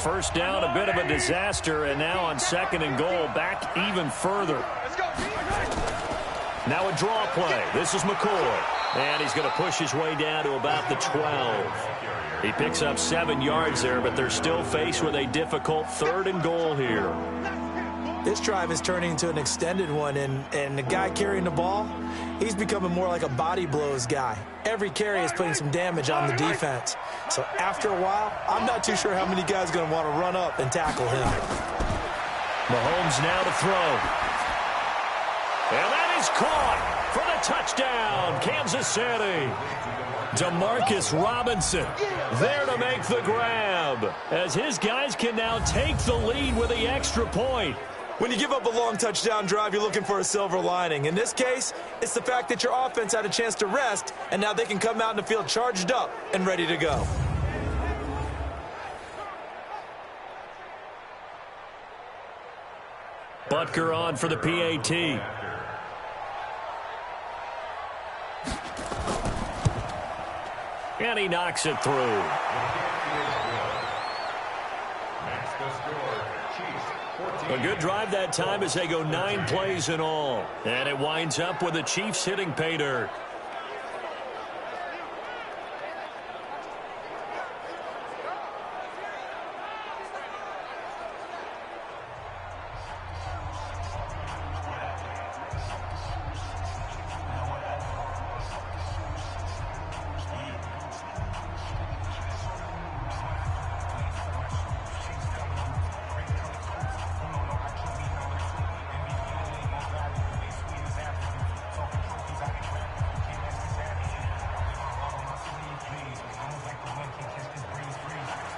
First down, a bit of a disaster, and now on 2nd and goal, back even further. Now a draw play. This is McCoy, and he's going to push his way down to about the 12. He picks up 7 yards there, but they're still faced with a difficult 3rd and goal here. This drive is turning into an extended one, and the guy carrying the ball, he's becoming more like a body blows guy. Every carry is putting some damage on the defense. So after a while, I'm not too sure how many guys are going to want to run up and tackle him. Mahomes now to throw. And that is caught for the touchdown, Kansas City. Demarcus Robinson there to make the grab, as his guys can now take the lead with the extra point. When you give up a long touchdown drive, you're looking for a silver lining. In this case, it's the fact that your offense had a chance to rest, and now they can come out in the field charged up and ready to go. Butker on for the PAT. And he knocks it through. A good drive that time as they go 9 plays in all. And it winds up with the Chiefs hitting pay dirt.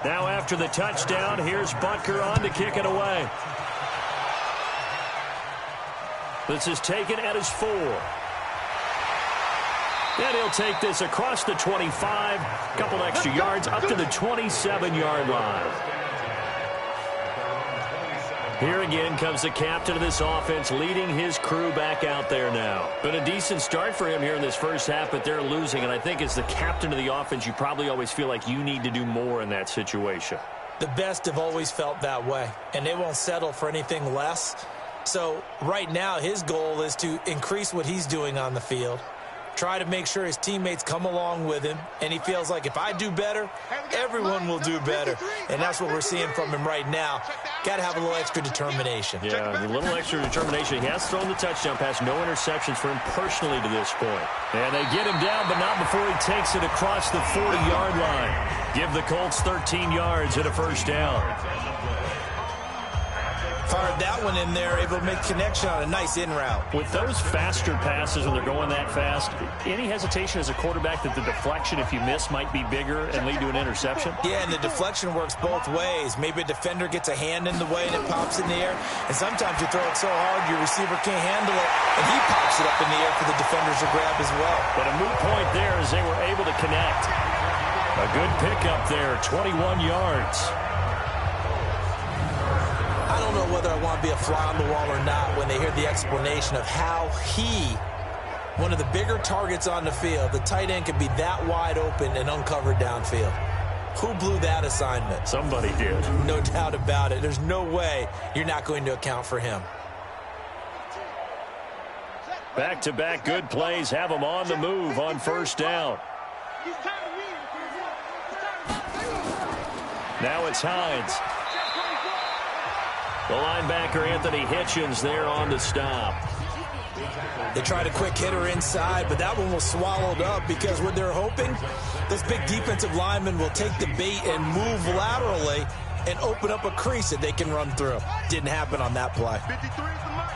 Now after the touchdown, here's Butker on to kick it away. This is taken at his 4. And he'll take this across the 25, a couple extra yards, up to the 27-yard line. Here again comes the captain of this offense, leading his crew back out there now. Been a decent start for him here in this first half, but they're losing. And I think as the captain of the offense, you probably always feel like you need to do more in that situation. The best have always felt that way, and they won't settle for anything less. So right now, his goal is to increase what he's doing on the field, try to make sure his teammates come along with him, and he feels like if I do better, everyone will do better. And that's what we're seeing from him right now. Got to have a little extra determination. Yeah, a little extra determination. He has thrown the touchdown pass, no interceptions for him personally to this point. And they get him down, but not before he takes it across the 40-yard line. Give the Colts 13 yards and a first down. Fired that one in there, able to make connection on a nice in route. With those faster passes when they're going that fast, any hesitation as a quarterback that the deflection, if you miss, might be bigger and lead to an interception? Yeah, and the deflection works both ways. Maybe a defender gets a hand in the way and it pops in the air. And sometimes you throw it so hard your receiver can't handle it, and he pops it up in the air for the defenders to grab as well. But a moot point there as they were able to connect. A good pickup there, 21 yards. I don't know whether I want to be a fly on the wall or not when they hear the explanation of how he, one of the bigger targets on the field, the tight end could be that wide open and uncovered downfield. Who blew that assignment? Somebody did. No doubt about it. There's no way you're not going to account for him. Back-to-back good plays have him on the move on first down. Now it's Hines. The linebacker, Anthony Hitchens, there on the stop. They tried a quick hitter inside, but that one was swallowed up because what they're hoping, those big defensive linemen will take the bait and move laterally and open up a crease that they can run through. Didn't happen on that play. 53 is the mic.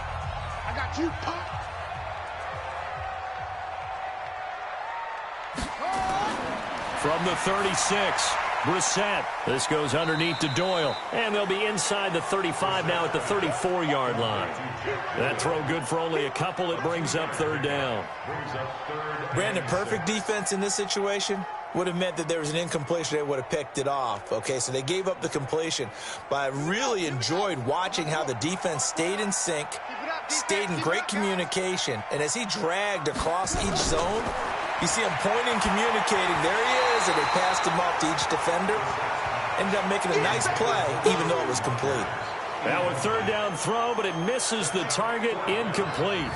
I got you, punk. From the 36, Brissett. This goes underneath to Doyle. And they'll be inside the 35 now at the 34-yard line. That throw good for only a couple. It brings up third down. Brandon, perfect defense in this situation would have meant that there was an incompletion. They would have picked it off. Okay, so they gave up the completion. But I really enjoyed watching how the defense stayed in sync, stayed in great communication. And as he dragged across each zone, you see him pointing, communicating. There he is, and they passed him off to each defender. Ended up making a nice play, even though it was complete. Now a third down throw, but it misses the target, incomplete.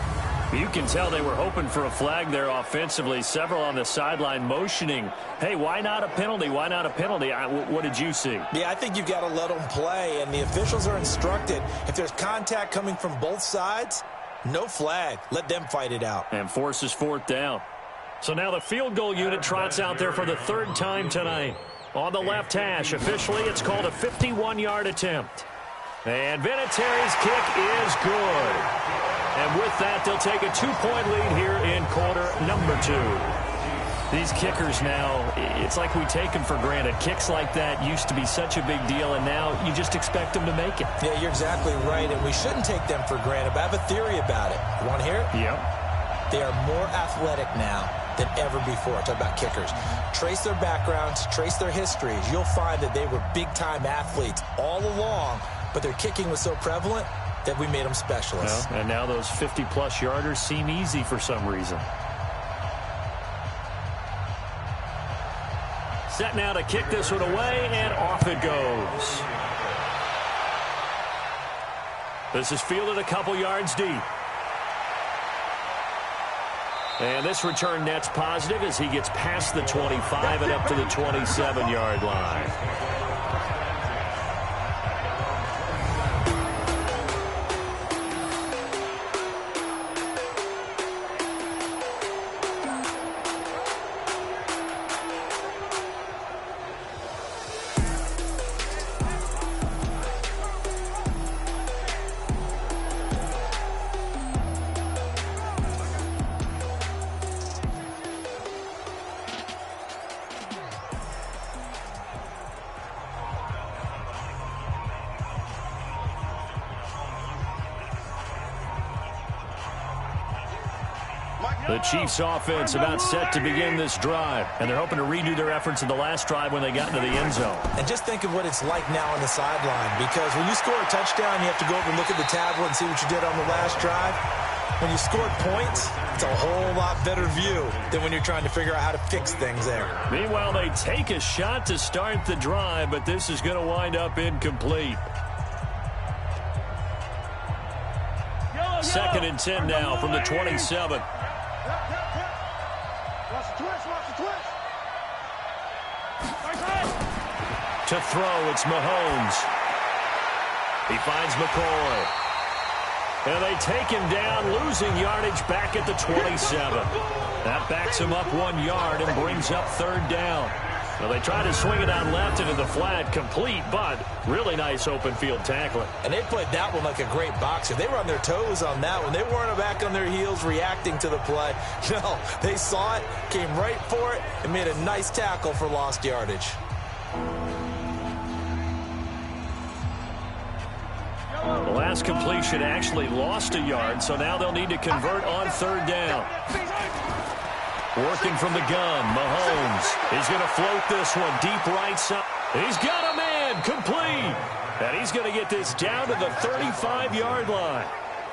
You can tell they were hoping for a flag there offensively. Several on the sideline motioning, hey, why not a penalty? Why not a penalty? What did you see? Yeah, I think you've got to let them play, and the officials are instructed, if there's contact coming from both sides, no flag. Let them fight it out. And forces fourth down. So now the field goal unit trots out there for the third time tonight. On the left hash, officially it's called a 51-yard attempt. And Vinatieri's kick is good. And with that, they'll take a 2-point lead here in quarter number 2. These kickers now, it's like we take them for granted. Kicks like that used to be such a big deal, and now you just expect them to make it. Yeah, you're exactly right, and we shouldn't take them for granted, but I have a theory about it. You want to hear it? Yep. They are more athletic now than ever before. Talk about kickers. Trace their backgrounds, trace their histories. You'll find that they were big-time athletes all along, but their kicking was so prevalent that we made them specialists. Well, and now those 50-plus yarders seem easy for some reason. Set now to kick this one away, and off it goes. This is fielded a couple yards deep. And this return net's positive as he gets past the 25 and up to the 27-yard line. The Chiefs offense about set to begin this drive, and they're hoping to redo their efforts in the last drive when they got into the end zone. And just think of what it's like now on the sideline, because when you score a touchdown, you have to go over and look at the tablet and see what you did on the last drive. When you scored points, it's a whole lot better view than when you're trying to figure out how to fix things there. Meanwhile, they take a shot to start the drive, but this is going to wind up incomplete. Second and 10 now from the 27. To throw, it's Mahomes. He finds McCoy. And they take him down, losing yardage back at the 27. That backs him up 1 yard and brings up third down. Well, they try to swing it out left into the flat, complete, but really nice open field tackling. And they played that one like a great boxer. They were on their toes on that one. They weren't back on their heels reacting to the play. No, they saw it, came right for it, and made a nice tackle for lost yardage. The last completion actually lost a yard, so now they'll need to convert on third down. Working from the gun, Mahomes. He's going to float this one deep right side. He's got a man, complete. And he's going to get this down to the 35-yard line.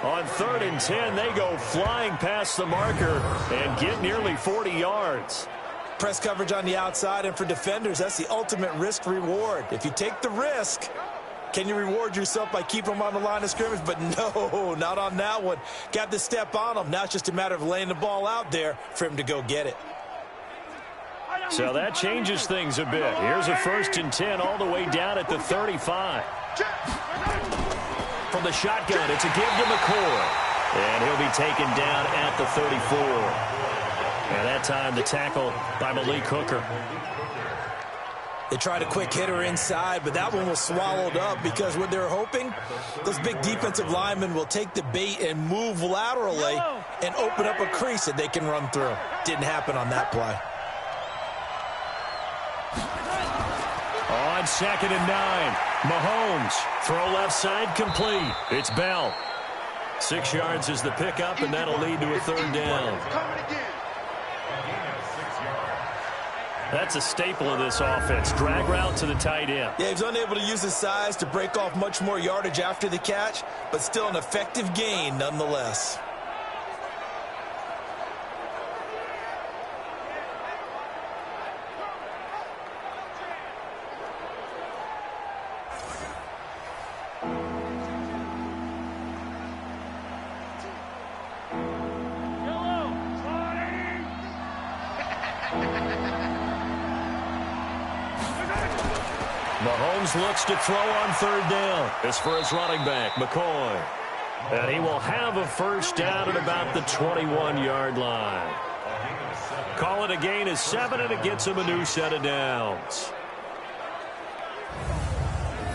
On 3rd and 10, they go flying past the marker and get nearly 40 yards. Press coverage on the outside, and for defenders, that's the ultimate risk-reward. If you take the risk, can you reward yourself by keeping them on the line of scrimmage? But no, not on that one. Got to step on them. Now it's just a matter of laying the ball out there for him to go get it. So that changes things a bit. Here's a 1st and 10 all the way down at the 35. From the shotgun, it's a give to McCoy. And he'll be taken down at the 34. And that time the tackle by Malik Hooker. They tried a quick hitter inside, but that one was swallowed up because what they're hoping, those big defensive linemen will take the bait and move laterally and open up a crease that they can run through. Didn't happen on that play. On 2nd and 9, Mahomes, throw left side, complete. It's Bell. 6 yards is the pickup, and that'll lead to a 3rd down. That's a staple of this offense. Drag route to the tight end. Yeah, he's unable to use his size to break off much more yardage after the catch, but still an effective gain nonetheless. Mahomes looks to throw on 3rd down. It's for his running back, McCoy. And he will have a 1st down at about the 21-yard line. Call it a gain of 7, and it gets him a new set of downs.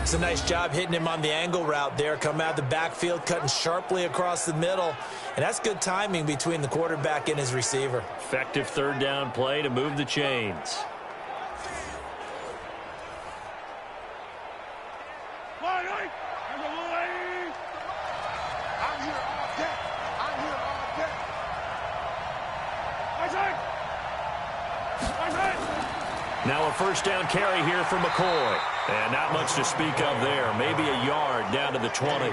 It's a nice job hitting him on the angle route there. Come out of the backfield, cutting sharply across the middle. And that's good timing between the quarterback and his receiver. Effective 3rd down play to move the chains. Now a 1st down carry here for McCoy. And not much to speak of there. Maybe a yard down to the 20.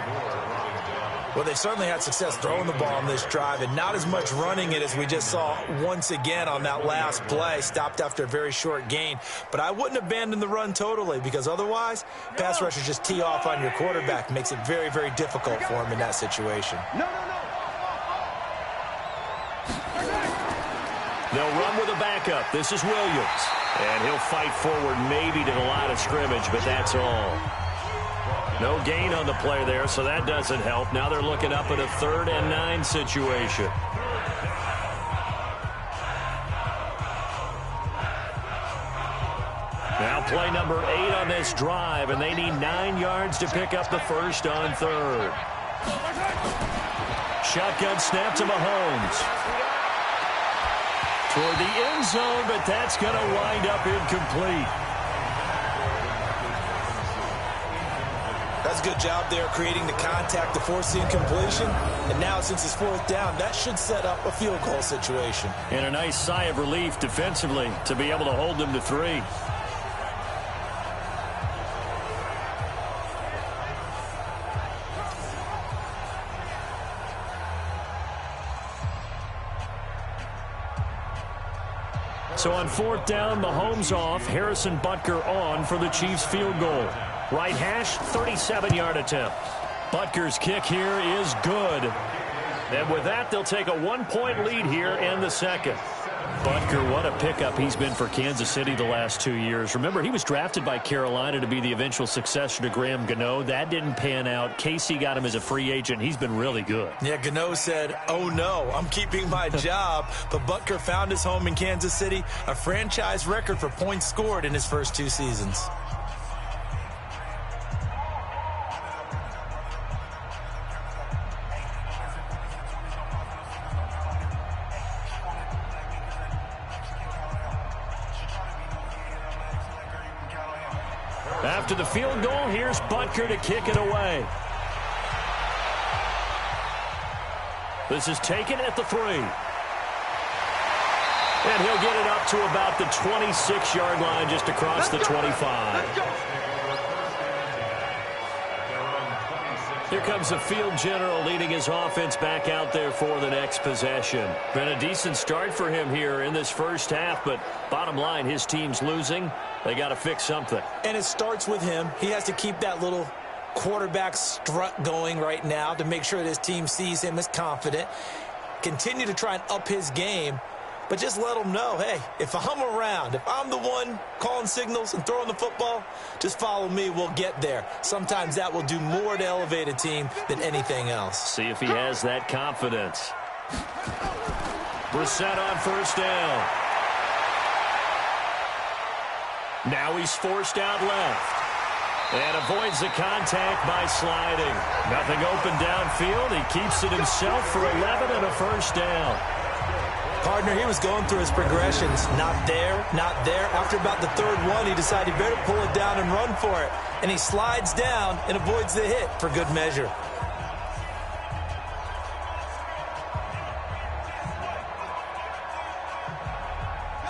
Well, they certainly had success throwing the ball on this drive and not as much running it as we just saw once again on that last play. Stopped after a very short gain. But I wouldn't abandon the run totally because otherwise, pass rushers just tee off on your quarterback. Makes it very, very difficult for him in that situation. They'll run with a backup. This is Williams. And he'll fight forward maybe to the line of scrimmage, but that's all. No gain on the play there, so that doesn't help. Now they're looking up at a 3rd and 9 situation. Now play number 8 on this drive, and they need 9 yards to pick up the 1st on 3rd. Shotgun snap to Mahomes. Toward the end zone, but that's going to wind up incomplete. That's a good job there creating the contact to force the incompletion. And now since it's 4th down, that should set up a field goal situation. And a nice sigh of relief defensively to be able to hold them to 3. So on 4th down, Mahomes off, Harrison Butker on for the Chiefs field goal. Right hash, 37-yard attempt. Butker's kick here is good. And with that, they'll take a 1-point lead here in the 2nd. Butker, what a pickup he's been for Kansas City the last 2 years. Remember, he was drafted by Carolina to be the eventual successor to Graham Gano. That didn't pan out. Casey got him as a free agent. He's been really good. Yeah, Gano said, oh no, I'm keeping my job. But Butker found his home in Kansas City, a franchise record for points scored in his first 2 seasons. After the field goal, here's Butker to kick it away. This is taken at the 3. And he'll get it up to about the 26-yard line, just across the 25. Here comes the field general leading his offense back out there for the next possession. Been a decent start for him here in this first half, but bottom line, his team's losing. They got to fix something. And it starts with him. He has to keep that little quarterback strut going right now to make sure that his team sees him as confident. Continue to try and up his game. but just let them know, hey, if I'm around, if I'm the one calling signals and throwing the football, just follow me. We'll get there. Sometimes that will do more to elevate a team than anything else. See if he has that confidence. Brissett on first down. Now he's forced out left. And avoids the contact by sliding. Nothing open downfield. He keeps it himself for 11 and a first down. Partner, he was going through his progressions. Not there, not there. After about the third one, he decided he better pull it down and run for it. And he slides down and avoids the hit for good measure.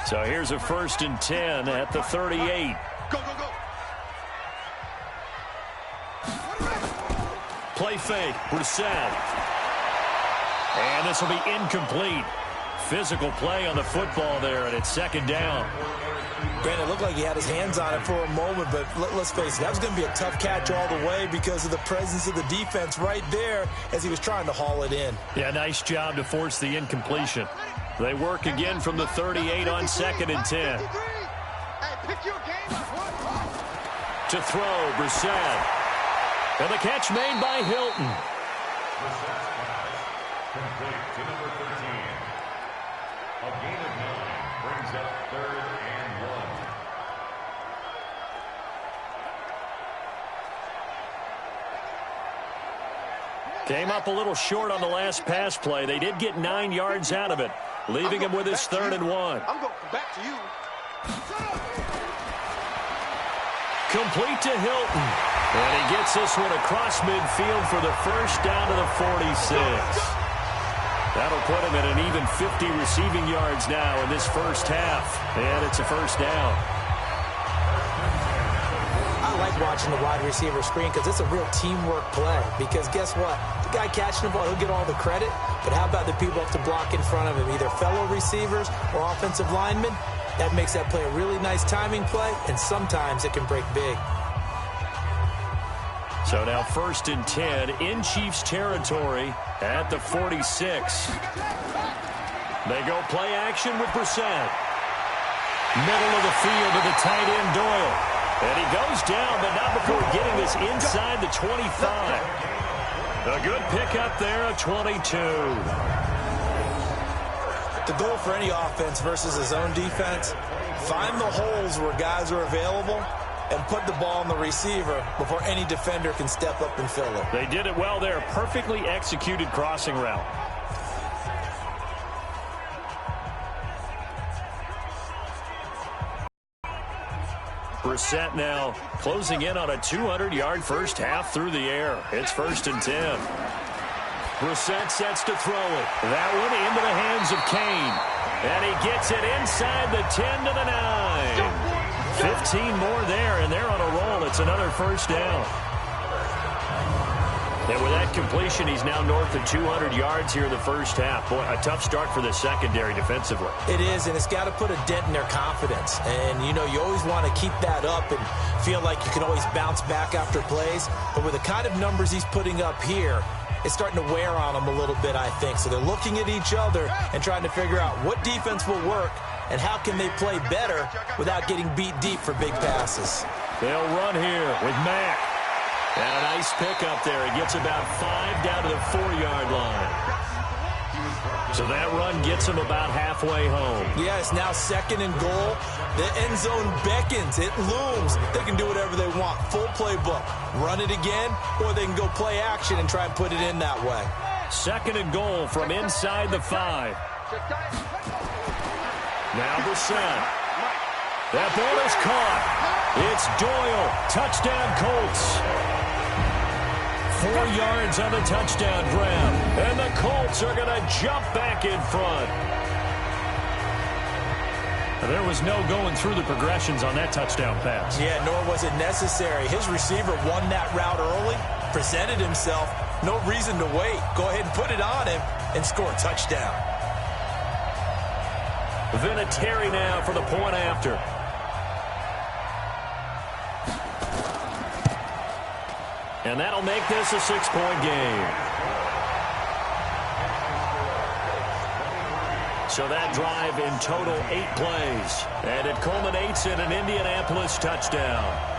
So here's a 1st and 10 at the 38. Go, go, go. Play fake, Brissett. And this will be incomplete. Physical play on the football there, and it's 2nd down. Granted, it looked like he had his hands on it for a moment, but let's face it, that was going to be a tough catch all the way because of the presence of the defense right there as he was trying to haul it in. Yeah, nice job to force the incompletion. They work again from the 38 on 2nd and 10. To throw, Brissett. And the catch made by Hilton. Brissett's pass complete to number 13. A gain of 9 brings up 3rd and 1. Came up a little short on the last pass play. They did get 9 yards out of it, leaving him with his 3rd and 1. I'm going back to you. Complete to Hilton. And he gets this one across midfield for the first down to the 46. That'll put him at an even 50 receiving yards now in this first half. And it's a first down. I like watching the wide receiver screen because it's a real teamwork play. Because guess what? The guy catching the ball, he'll get all the credit. But how about the people up to block in front of him, either fellow receivers or offensive linemen? That makes that play a really nice timing play, and sometimes it can break big. So now 1st and 10 in Chiefs territory at the 46. They go play action with Brissett. Middle of the field to the tight end Doyle. And he goes down, but not before getting this inside the 25. A good pickup there, a 22. The goal for any offense versus his own defense, find the holes where guys are available and put the ball on the receiver before any defender can step up and fill it. They did it well there. Perfectly executed crossing route. Brissett now closing in on a 200-yard first half through the air. It's 1st and 10. Brissett sets to throw it. That one into the hands of Kane. And he gets it inside the 10 to the 9. 15 more there, and they're on a roll. It's another first down. And with that completion, he's now north of 200 yards here in the first half. Boy, a tough start for the secondary defensively. It is, and it's got to put a dent in their confidence. And, you know, you always want to keep that up and feel like you can always bounce back after plays. But with the kind of numbers he's putting up here, it's starting to wear on them a little bit, I think. So they're looking at each other and trying to figure out what defense will work and how can they play better without getting beat deep for big passes. They'll run here with Mack. And a nice pickup there. He gets about 5 down to the 4-yard line. So that run gets him about halfway home. Yeah, it's now 2nd and goal. The end zone beckons. It looms. They can do whatever they want. Full playbook. Run it again, or they can go play action and try and put it in that way. 2nd and goal from inside the 5. Now Brissett. That ball is caught. It's Doyle. Touchdown, Colts. 4 yards on the touchdown grab. And the Colts are going to jump back in front. There was no going through the progressions on that touchdown pass. Yeah, nor was it necessary. His receiver won that route early, presented himself. No reason to wait. Go ahead and put it on him and score a touchdown. Vinatieri now for the point after. And that'll make this a 6-point game. So that drive in total 8 plays. And it culminates in an Indianapolis touchdown.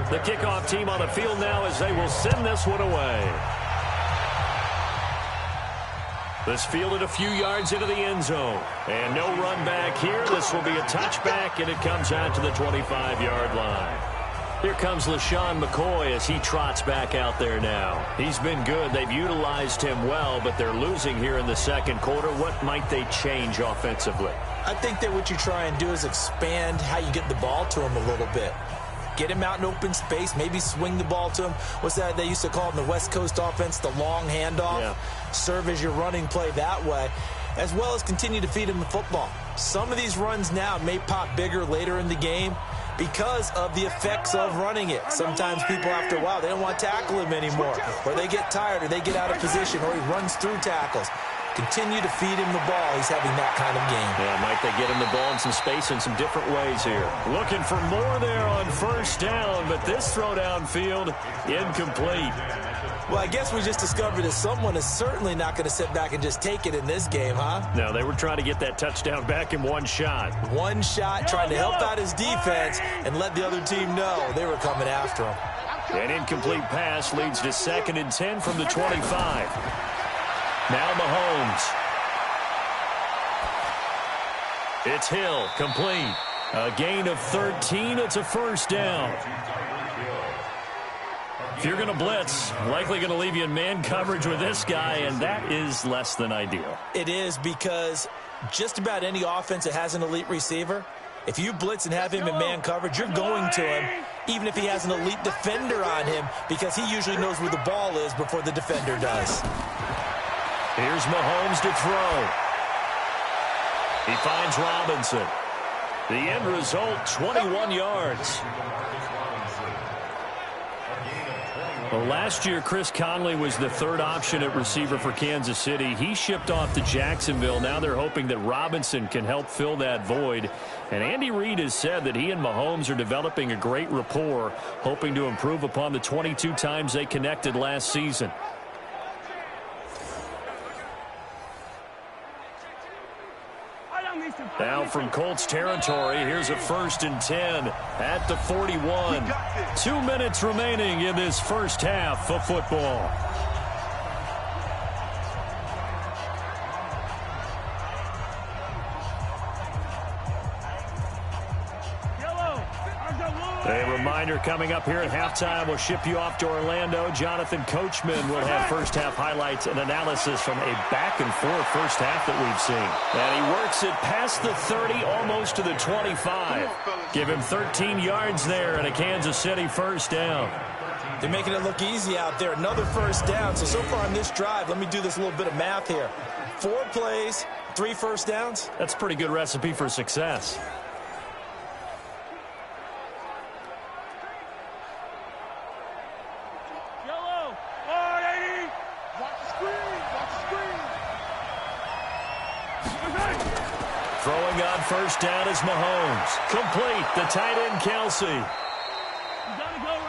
The kickoff team on the field now as they will send this one away. This fielded a few yards into the end zone. And no run back here. This will be a touchback, and it comes out to the 25-yard line. Here comes LaShawn McCoy as he trots back out there now. He's been good. They've utilized him well, but they're losing here in the second quarter. What might they change offensively? I think that what you try and do is expand how you get the ball to him a little bit. Get him out in open space, maybe swing the ball to him. What's that they used to call it in the West Coast offense, the long handoff? Yeah. Serve as your running play that way, as well as continue to feed him the football. Some of these runs now may pop bigger later in the game because of the effects of running it. Sometimes people, after a while, they don't want to tackle him anymore, or they get tired, or they get out of position, or he runs through tackles. Continue to feed him the ball. He's having that kind of game. Yeah, might they get him the ball in some space in some different ways here. Looking for more there on first down, but this throw downfield, incomplete. Well, I guess we just discovered that someone is certainly not going to sit back and just take it in this game, huh? No, they were trying to get that touchdown back in one shot. One shot, trying to help out his defense and let the other team know they were coming after him. An incomplete pass leads to 2nd and 10 from the 25. Now Mahomes. It's Hill, complete. A gain of 13. It's a first down. If you're going to blitz, likely going to leave you in man coverage with this guy, and that is less than ideal. It is, because just about any offense that has an elite receiver, if you blitz and have him in man coverage, you're going to him, even if he has an elite defender on him, because he usually knows where the ball is before the defender does. Here's Mahomes to throw. He finds Robinson. The end result, 21 yards. Well, last year, Chris Conley was the third option at receiver for Kansas City. He shipped off to Jacksonville. Now they're hoping that Robinson can help fill that void. And Andy Reid has said that he and Mahomes are developing a great rapport, hoping to improve upon the 22 times they connected last season. Now from Colts territory, here's a 1st and 10 at the 41. 2 minutes remaining in this first half of football. A reminder coming up here at halftime. We'll ship you off to Orlando. Jonathan Coachman will have first half highlights and analysis from a back-and-forth first half that we've seen. And he works it past the 30, almost to the 25. Give him 13 yards there and a Kansas City first down. They're making it look easy out there. Another first down. So far on this drive, let me do this little bit of math here. 4 plays, 3 first downs. That's a pretty good recipe for success. Throwing on first down is Mahomes. Complete. The tight end, Kelsey.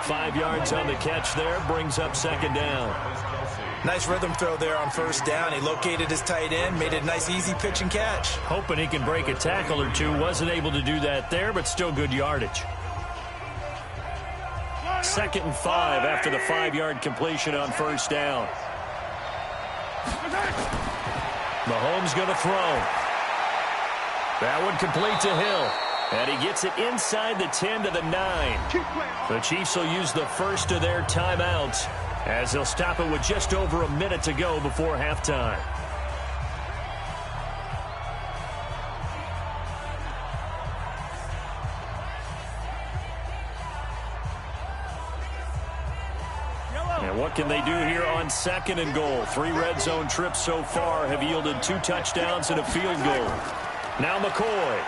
5 yards on the catch there. Brings up 2nd down. Nice rhythm throw there on first down. He located his tight end, made it a nice, easy pitch and catch. Hoping he can break a tackle or two. Wasn't able to do that there, but still good yardage. 2nd and 5 after the 5-yard completion on first down. Mahomes going to throw. That one complete to Hill. And he gets it inside the 10 to the 9. The Chiefs will use the first of their timeouts as they'll stop it with just over a minute to go before halftime. And what What can they do here on 2nd and goal? 3 red zone trips so far have yielded 2 touchdowns and a field goal. Now McCoy.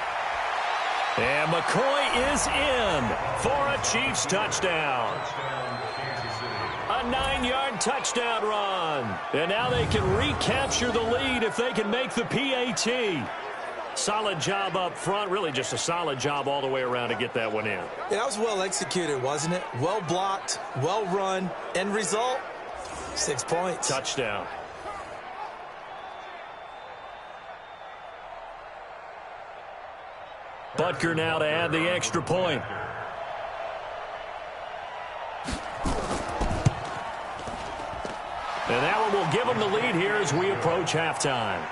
And McCoy is in for a Chiefs touchdown. A 9-yard touchdown run. And now they can recapture the lead if they can make the PAT. Solid job up front. Really just a solid job all the way around to get that one in. Yeah, that was well executed, wasn't it? Well blocked, well run. End result, 6 points. Touchdown. Butker now to add the extra point. And that one will give them the lead here as we approach halftime.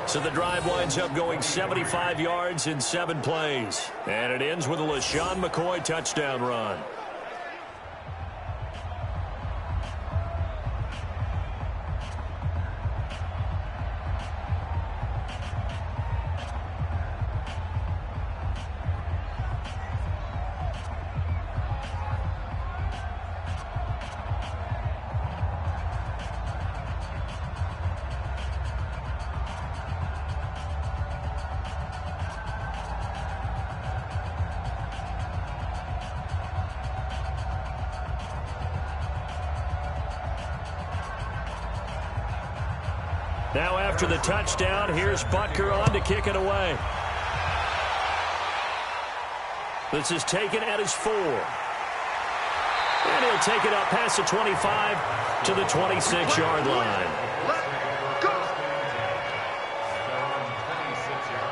So the drive winds up going 75 yards in 7 plays. And it ends with a LaShawn McCoy touchdown run. Now after the touchdown, here's Butker on to kick it away. This is taken at his 4. And he'll take it up past the 25 to the 26-yard line.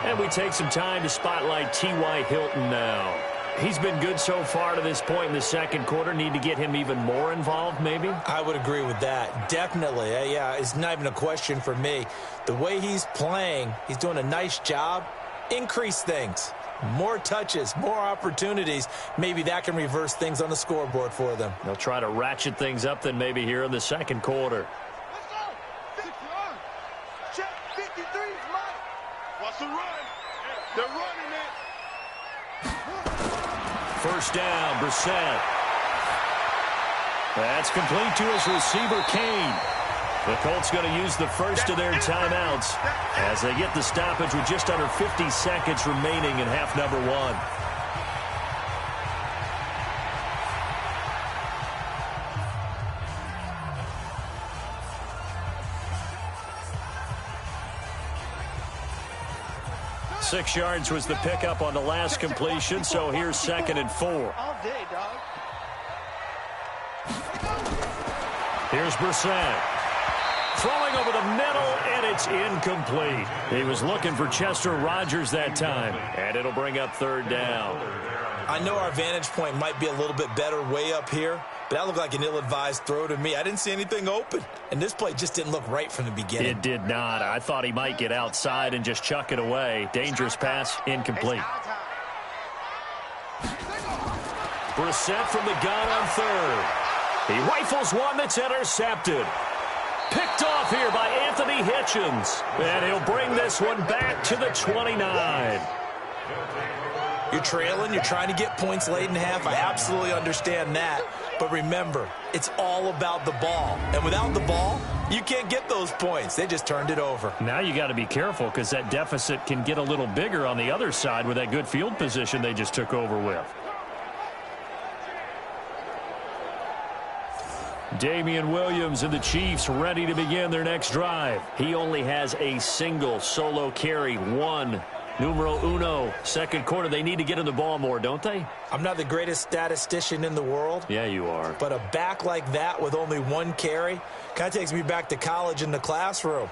And we take some time to spotlight T.Y. Hilton now. He's been good so far to this point in the second quarter. Need to get him even more involved, maybe? I would agree with that. Definitely. Yeah, it's not even a question for me. The way he's playing, he's doing a nice job. Increase things. More touches, more opportunities. Maybe that can reverse things on the scoreboard for them. They'll try to ratchet things up then maybe here in the second quarter. Let's go. 6 yards. Check 53's Mike. What's the run? They're running it. First down, Brissett. That's complete to his receiver, Kane. The Colts going to use the first of their timeouts as they get the stoppage with just under 50 seconds remaining in half number 1. Six yards was the pickup on the last completion, so here's 2nd and 4. All day, dog. Here's Brissett. Throwing over the middle, and it's incomplete. He was looking for Chester Rogers that time, and it'll bring up 3rd down. I know our vantage point might be a little bit better way up here, but that looked like an ill-advised throw to me. I didn't see anything open, and this play just didn't look right from the beginning. It did not. I thought he might get outside and just chuck it away. Dangerous pass, incomplete. Brissett from the gun on 3rd. He rifles one that's intercepted. Picked off here by Anthony Hitchens. And he'll bring this one back to the 29. You're trailing. You're trying to get points late in half. I absolutely understand that. But remember, it's all about the ball. And without the ball, you can't get those points. They just turned it over. Now you got to be careful because that deficit can get a little bigger on the other side with that good field position they just took over with. Damian Williams and the Chiefs ready to begin their next drive. He only has a single solo carry, 1. Numero uno, second quarter. They need to get in the ball more, don't they? I'm not the greatest statistician in the world. Yeah, you are. But a back like that with only 1 carry kind of takes me back to college in the classroom.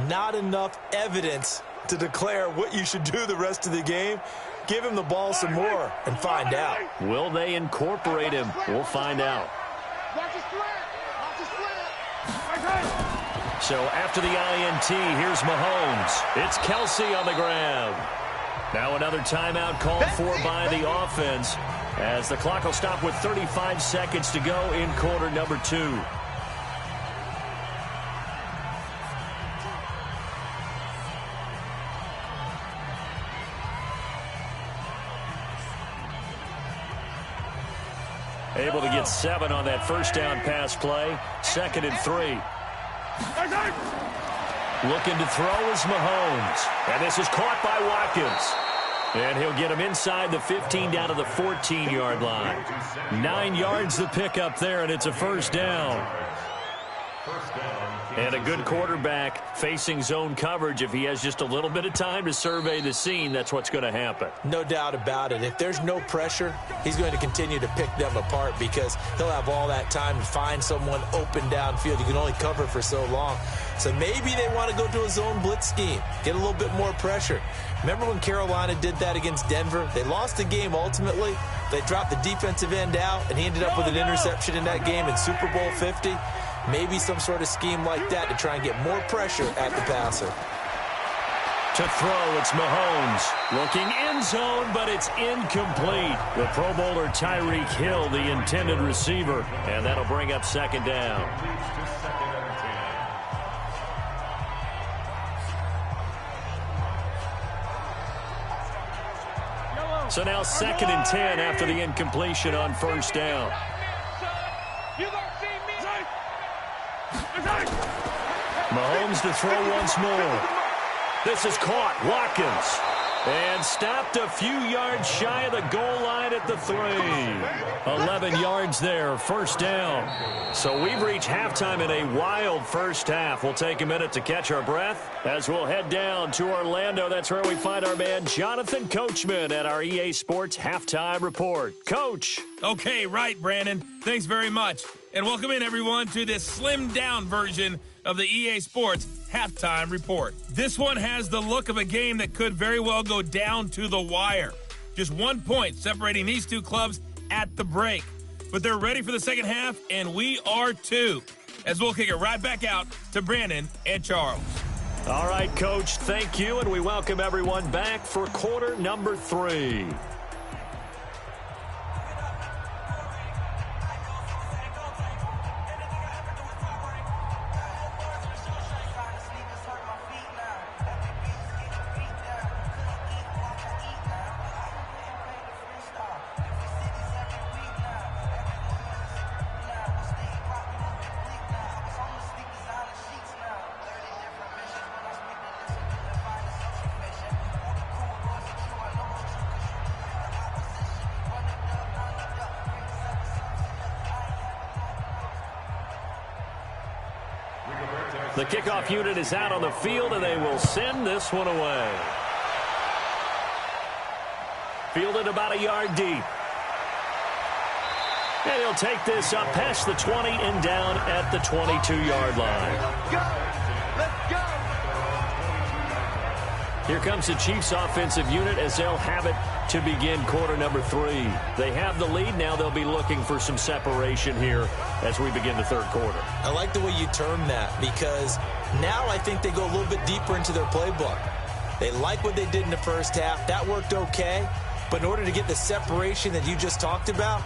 Not enough evidence to declare what you should do the rest of the game. Give him the ball some more and find out. Will they incorporate him? We'll find out. Watch his slant. Watch his slant. So after the INT, here's Mahomes. It's Kelsey on the ground. Now another timeout called for by the offense as the clock will stop with 35 seconds to go in quarter number 2. Able to get 7 on that first down pass play. 2nd and 3. Looking to throw is Mahomes. And this is caught by Watkins. And he'll get him inside the 15 down to the 14-yard line. 9 yards to pick up there, and it's a first down. And a good quarterback facing zone coverage. If he has just a little bit of time to survey the scene, that's what's going to happen. No doubt about it. If there's no pressure, he's going to continue to pick them apart because he'll have all that time to find someone open downfield. You can only cover for so long. So maybe they want to go to a zone blitz scheme, get a little bit more pressure. Remember when Carolina did that against Denver? They lost the game ultimately. They dropped the defensive end out, and he ended up with an interception in that game in Super Bowl 50. Maybe some sort of scheme like that to try and get more pressure at the passer. To throw, it's Mahomes. Looking end zone, but it's incomplete. The Pro Bowler Tyreek Hill, the intended receiver. And that'll bring up 2nd down. So now 2nd and 10 after the incompletion on first down. Mahomes to throw once more. This is caught. Watkins. And stopped a few yards shy of the goal line at the 3. 11 yards there. First down. So we've reached halftime in a wild first half. We'll take a minute to catch our breath as we'll head down to Orlando. That's where we find our man Jonathan Coachman at our EA Sports Halftime Report. Coach. Okay, right, Brandon. Thanks very much. And welcome in, everyone, to this slimmed-down version of the EA Sports Halftime Report. This one has the look of a game that could very well go down to the wire. Just 1 point separating these two clubs at the break. But they're ready for the second half, and we are too. As we'll kick it right back out to Brandon and Charles. All right, Coach, thank you, and we welcome everyone back for quarter number 3. The kickoff unit is out on the field, and they will send this one away. Fielded about a yard deep. And he'll take this up past the 20 and down at the 22-yard line. Let's go. Here comes the Chiefs offensive unit as they'll have it to begin quarter number 3. They have the lead. Now they'll be looking for some separation here as we begin the third quarter. I like the way you term that because now I think they go a little bit deeper into their playbook. They like what they did in the first half. That worked okay. But in order to get the separation that you just talked about,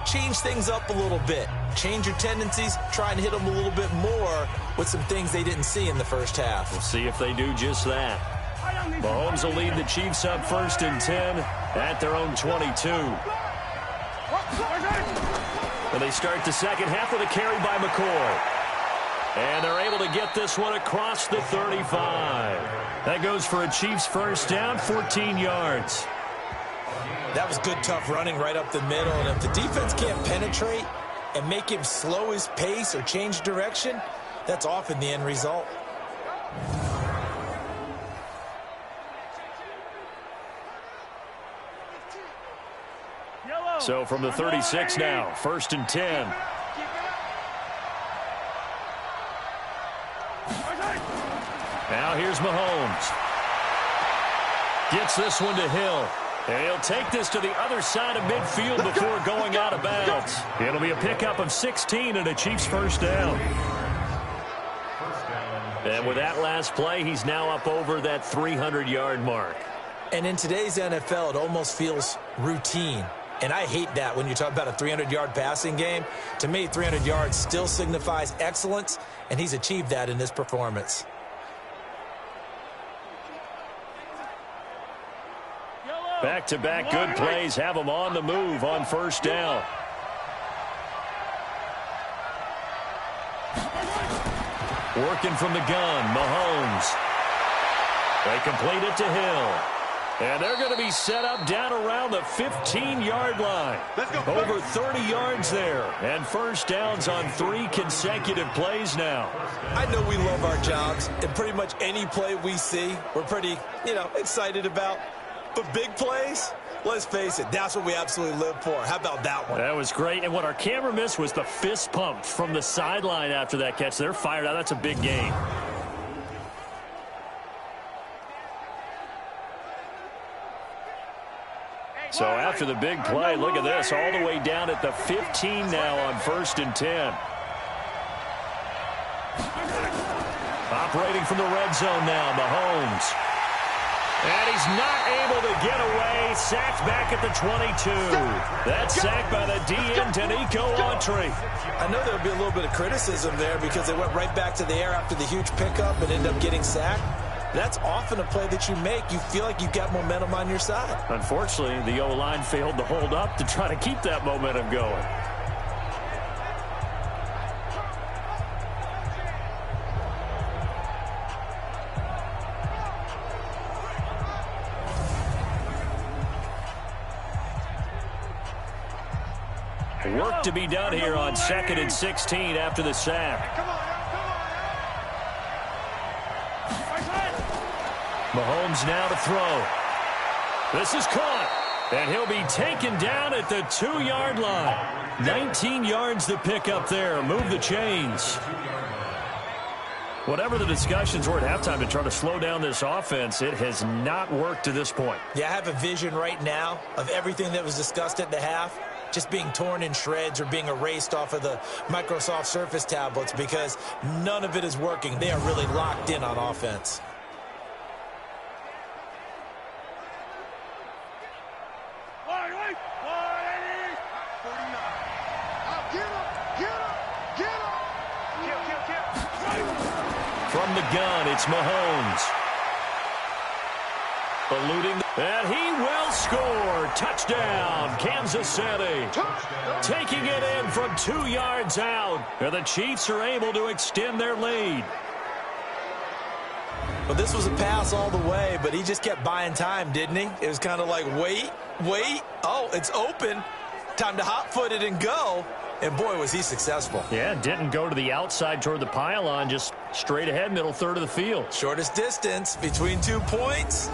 change things up a little bit. Change your tendencies. Try and hit them a little bit more with some things they didn't see in the first half. We'll see if they do just that. Mahomes will lead the Chiefs up 1st and 10 at their own 22. And they start the second half with a carry by McCoy. And they're able to get this one across the 35. That goes for a Chiefs first down, 14 yards. That was good, tough running right up the middle. And if the defense can't penetrate and make him slow his pace or change direction, that's often the end result. So from the 36 now, 1st and 10. Now here's Mahomes. Gets this one to Hill. And he'll take this to the other side of midfield before going out of bounds. It'll be a pickup of 16 and a Chiefs first down. And with that last play, he's now up over that 300-yard mark. And in today's NFL, it almost feels routine. And I hate that when you talk about a 300-yard passing game. To me, 300 yards still signifies excellence, and he's achieved that in this performance. Back-to-back good plays have him on the move on first down. Working from the gun, Mahomes. They complete it to Hill. And they're going to be set up down around the 15-yard line. Over 30 yards there. And first downs on 3 consecutive plays now. I know we love our jobs, and pretty much any play we see, we're pretty, excited about. But big plays, let's face it, that's what we absolutely live for. How about that one? That was great. And what our camera missed was the fist pump from the sideline after that catch. They're fired out. That's a big game. So after the big play, look at this, all the way down at the 15 now on 1st and 10. Operating from the red zone now, Mahomes. And he's not able to get away. Sacked back at the 22. That's sacked by the DN, Danico Autry. I know there'll be a little bit of criticism there because they went right back to the air after the huge pickup and ended up getting sacked. That's often a play that you make. You feel like you've got momentum on your side. Unfortunately, the O-line failed to hold up to try to keep that momentum going. Work to be done here on 2nd and 16 after the sack. Mahomes now to throw. This is caught. And he'll be taken down at the 2-yard line. 19 yards to pick up there. Move the chains. Whatever the discussions were at halftime to try to slow down this offense, it has not worked to this point. Yeah, I have a vision right now of everything that was discussed at the half just being torn in shreds or being erased off of the Microsoft Surface tablets because none of it is working. They are really locked in on offense. From the gun, it's Mahomes. Eluding, and he will score. Touchdown, Kansas City. Taking it in from 2 yards out. And the Chiefs are able to extend their lead. Well, this was a pass all the way, but he just kept buying time, didn't he? It was kind of like, wait. Oh, it's open. Time to hot-foot it and go. And, boy, was he successful. Yeah, didn't go to the outside toward the pylon, just straight ahead, middle third of the field. Shortest distance between 2 points.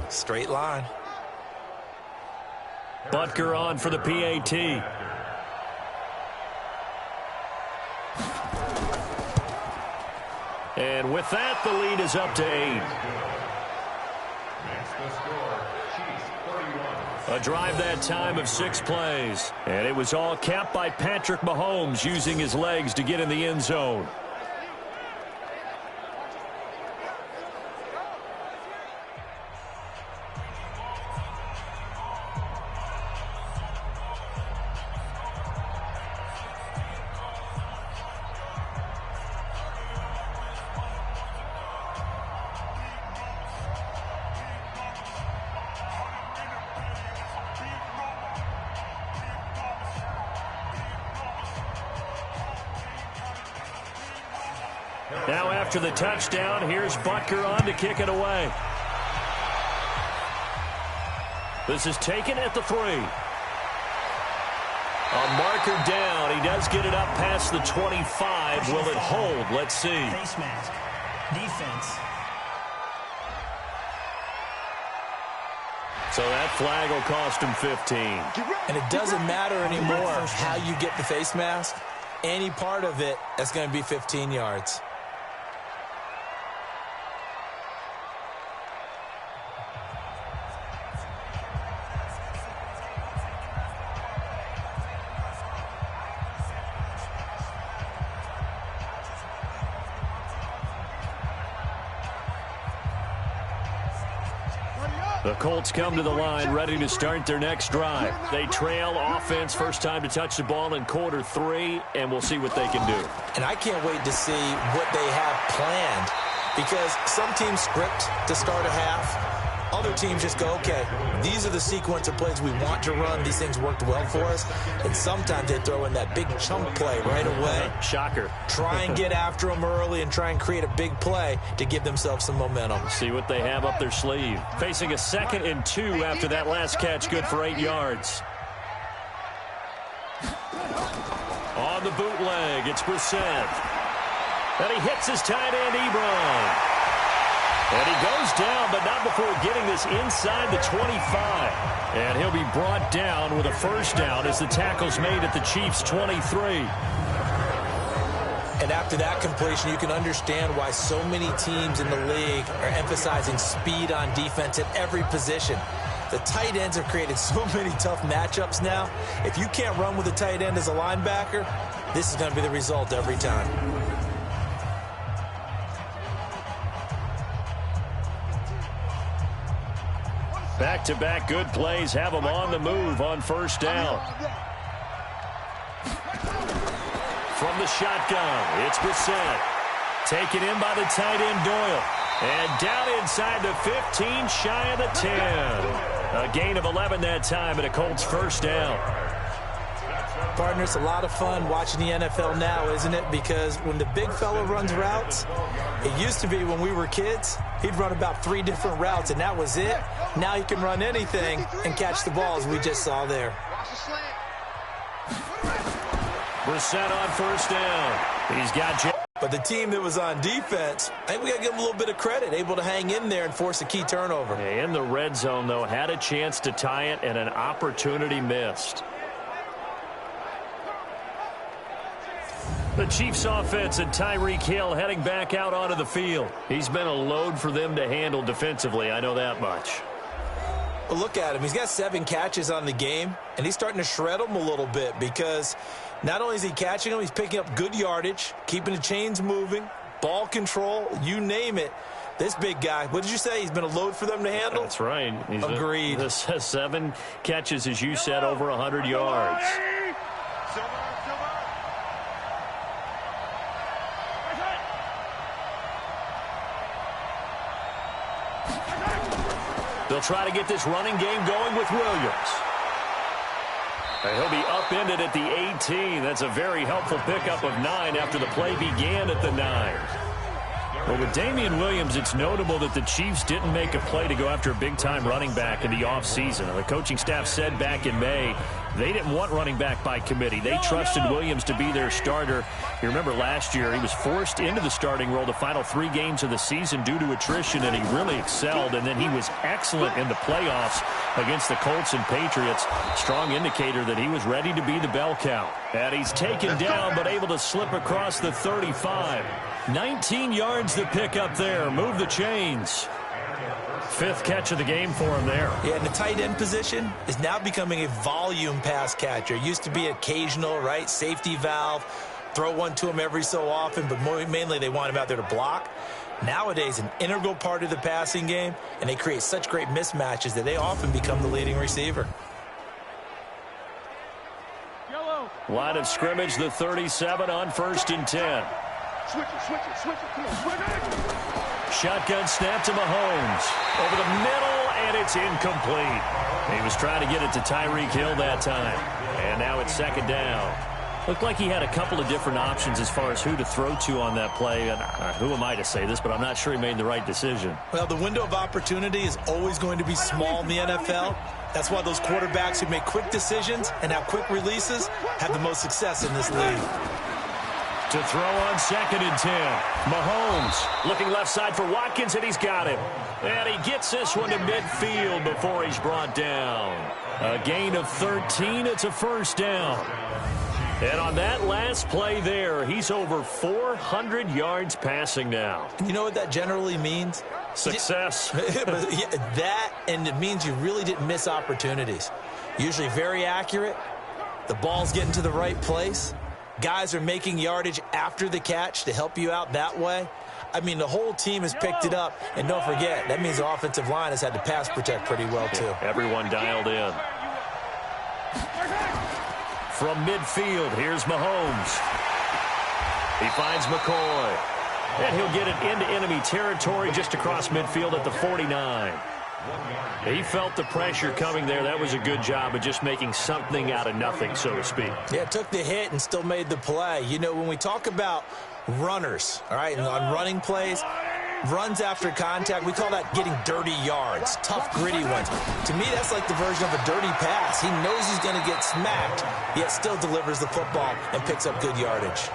Straight line. Butker on for the PAT. And with that, the lead is up to 8. A drive that time of 6 plays. And it was all capped by Patrick Mahomes using his legs to get in the end zone. Now after the touchdown, here's Butker on to kick it away. This is taken at the 3. A marker down. He does get it up past the 25. Will it hold? Let's see. Face mask. Defense. So that flag will cost him 15. And it doesn't matter anymore how you get the face mask. Any part of it, that's going to be 15 yards. The Colts come to the line ready to start their next drive. They trail offense, first time to touch the ball in quarter 3, and we'll see what they can do. And I can't wait to see what they have planned because some teams script to start a half. Other teams just go, okay, these are the sequence of plays we want to run. These things worked well for us. And sometimes they throw in that big chunk play right away. Shocker. Try and get after them early and try and create a big play to give themselves some momentum. See what they have up their sleeve. Facing a 2nd and 2 after that last catch, good for 8 yards. On the bootleg, it's Brissett. And he hits his tight end, Ebron. And he goes down, but not before getting this inside the 25. And he'll be brought down with a first down as the tackle's made at the Chiefs' 23. And after that completion, you can understand why so many teams in the league are emphasizing speed on defense at every position. The tight ends have created so many tough matchups now. If you can't run with a tight end as a linebacker, this is going to be the result every time. Back-to-back good plays have them on the move on first down. From the shotgun, it's Brissett. Taken in by the tight end, Doyle. And down inside the 15, shy of the 10. A gain of 11 that time, and a Colts first down. Partner, it's a lot of fun watching the NFL now, isn't it? Because when the big fella runs routes, it used to be when we were kids, he'd run about 3 different routes, and that was it. Now he can run anything and catch the ball, as we just saw there. Brissett on first down. He's got But the team that was on defense, I think we got to give them a little bit of credit, able to hang in there and force a key turnover. In the red zone, though, had a chance to tie it, and an opportunity missed. The Chiefs offense and Tyreek Hill heading back out onto the field. He's been a load for them to handle defensively, I know that much. Well, look at him. He's got 7 catches on the game, and he's starting to shred them a little bit because not only is he catching them, he's picking up good yardage, keeping the chains moving, ball control, you name it. This big guy, what did you say? He's been a load for them to handle? That's right. Agreed. 7 catches, as you said, over 100 yards. They'll try to get this running game going with Williams. And he'll be upended at the 18. That's a very helpful pickup of 9 after the play began at the 9. Well, with Damian Williams, it's notable that the Chiefs didn't make a play to go after a big-time running back in the offseason. The coaching staff said back in May they didn't want running back by committee. They trusted Williams to be their starter. You remember last year he was forced into the starting role the final 3 games of the season due to attrition, and he really excelled. And then he was excellent in the playoffs against the Colts and Patriots. Strong indicator that he was ready to be the bell cow. And he's taken down but able to slip across the 35. 19 yards to pick up there. Move the chains. 5th catch of the game for him there. Yeah, and the tight end position is now becoming a volume pass catcher. It used to be occasional, right? Safety valve. Throw one to him every so often, but mainly they want him out there to block. Nowadays, an integral part of the passing game, and they create such great mismatches that they often become the leading receiver. Line of scrimmage, the 37 on 1st and 10. Switch it. Come on, switch it. Shotgun snap to Mahomes. Over the middle, and it's incomplete. He was trying to get it to Tyreek Hill that time. And now it's 2nd down. Looked like he had a couple of different options as far as who to throw to on that play. And who am I to say this, but I'm not sure he made the right decision. Well, the window of opportunity is always going to be small in the NFL. That's why those quarterbacks who make quick decisions and have quick releases have the most success in this league. To throw on 2nd and 10. Mahomes looking left side for Watkins, and he's got him. And he gets this one to midfield before he's brought down. A gain of 13. It's a first down. And on that last play there, he's over 400 yards passing now. You know what that generally means? Success. That, and it means you really didn't miss opportunities. Usually very accurate. The ball's getting to the right place. Guys are making yardage after the catch to help you out that way. I mean, the whole team has picked it up. And don't forget, that means the offensive line has had to pass protect pretty well, too. Everyone dialed in. From midfield, here's Mahomes. He finds McCoy. And he'll get it into enemy territory just across midfield at the 49. He felt the pressure coming there. That was a good job of just making something out of nothing, so to speak. Yeah, took the hit and still made the play. You know, when we talk about runners, all right, and on running plays, runs after contact, we call that getting dirty yards, tough, gritty ones. To me, that's like the version of a dirty pass. He knows he's going to get smacked, yet still delivers the football and picks up good yardage.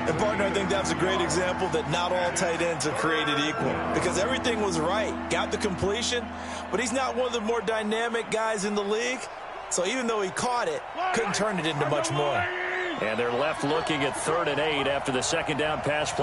And, partner, I think that's a great example that not all tight ends are created equal, because everything was right. Got the completion, but he's not one of the more dynamic guys in the league. So even though he caught it, couldn't turn it into much more. And they're left looking at 3rd and 8 after the second down pass play.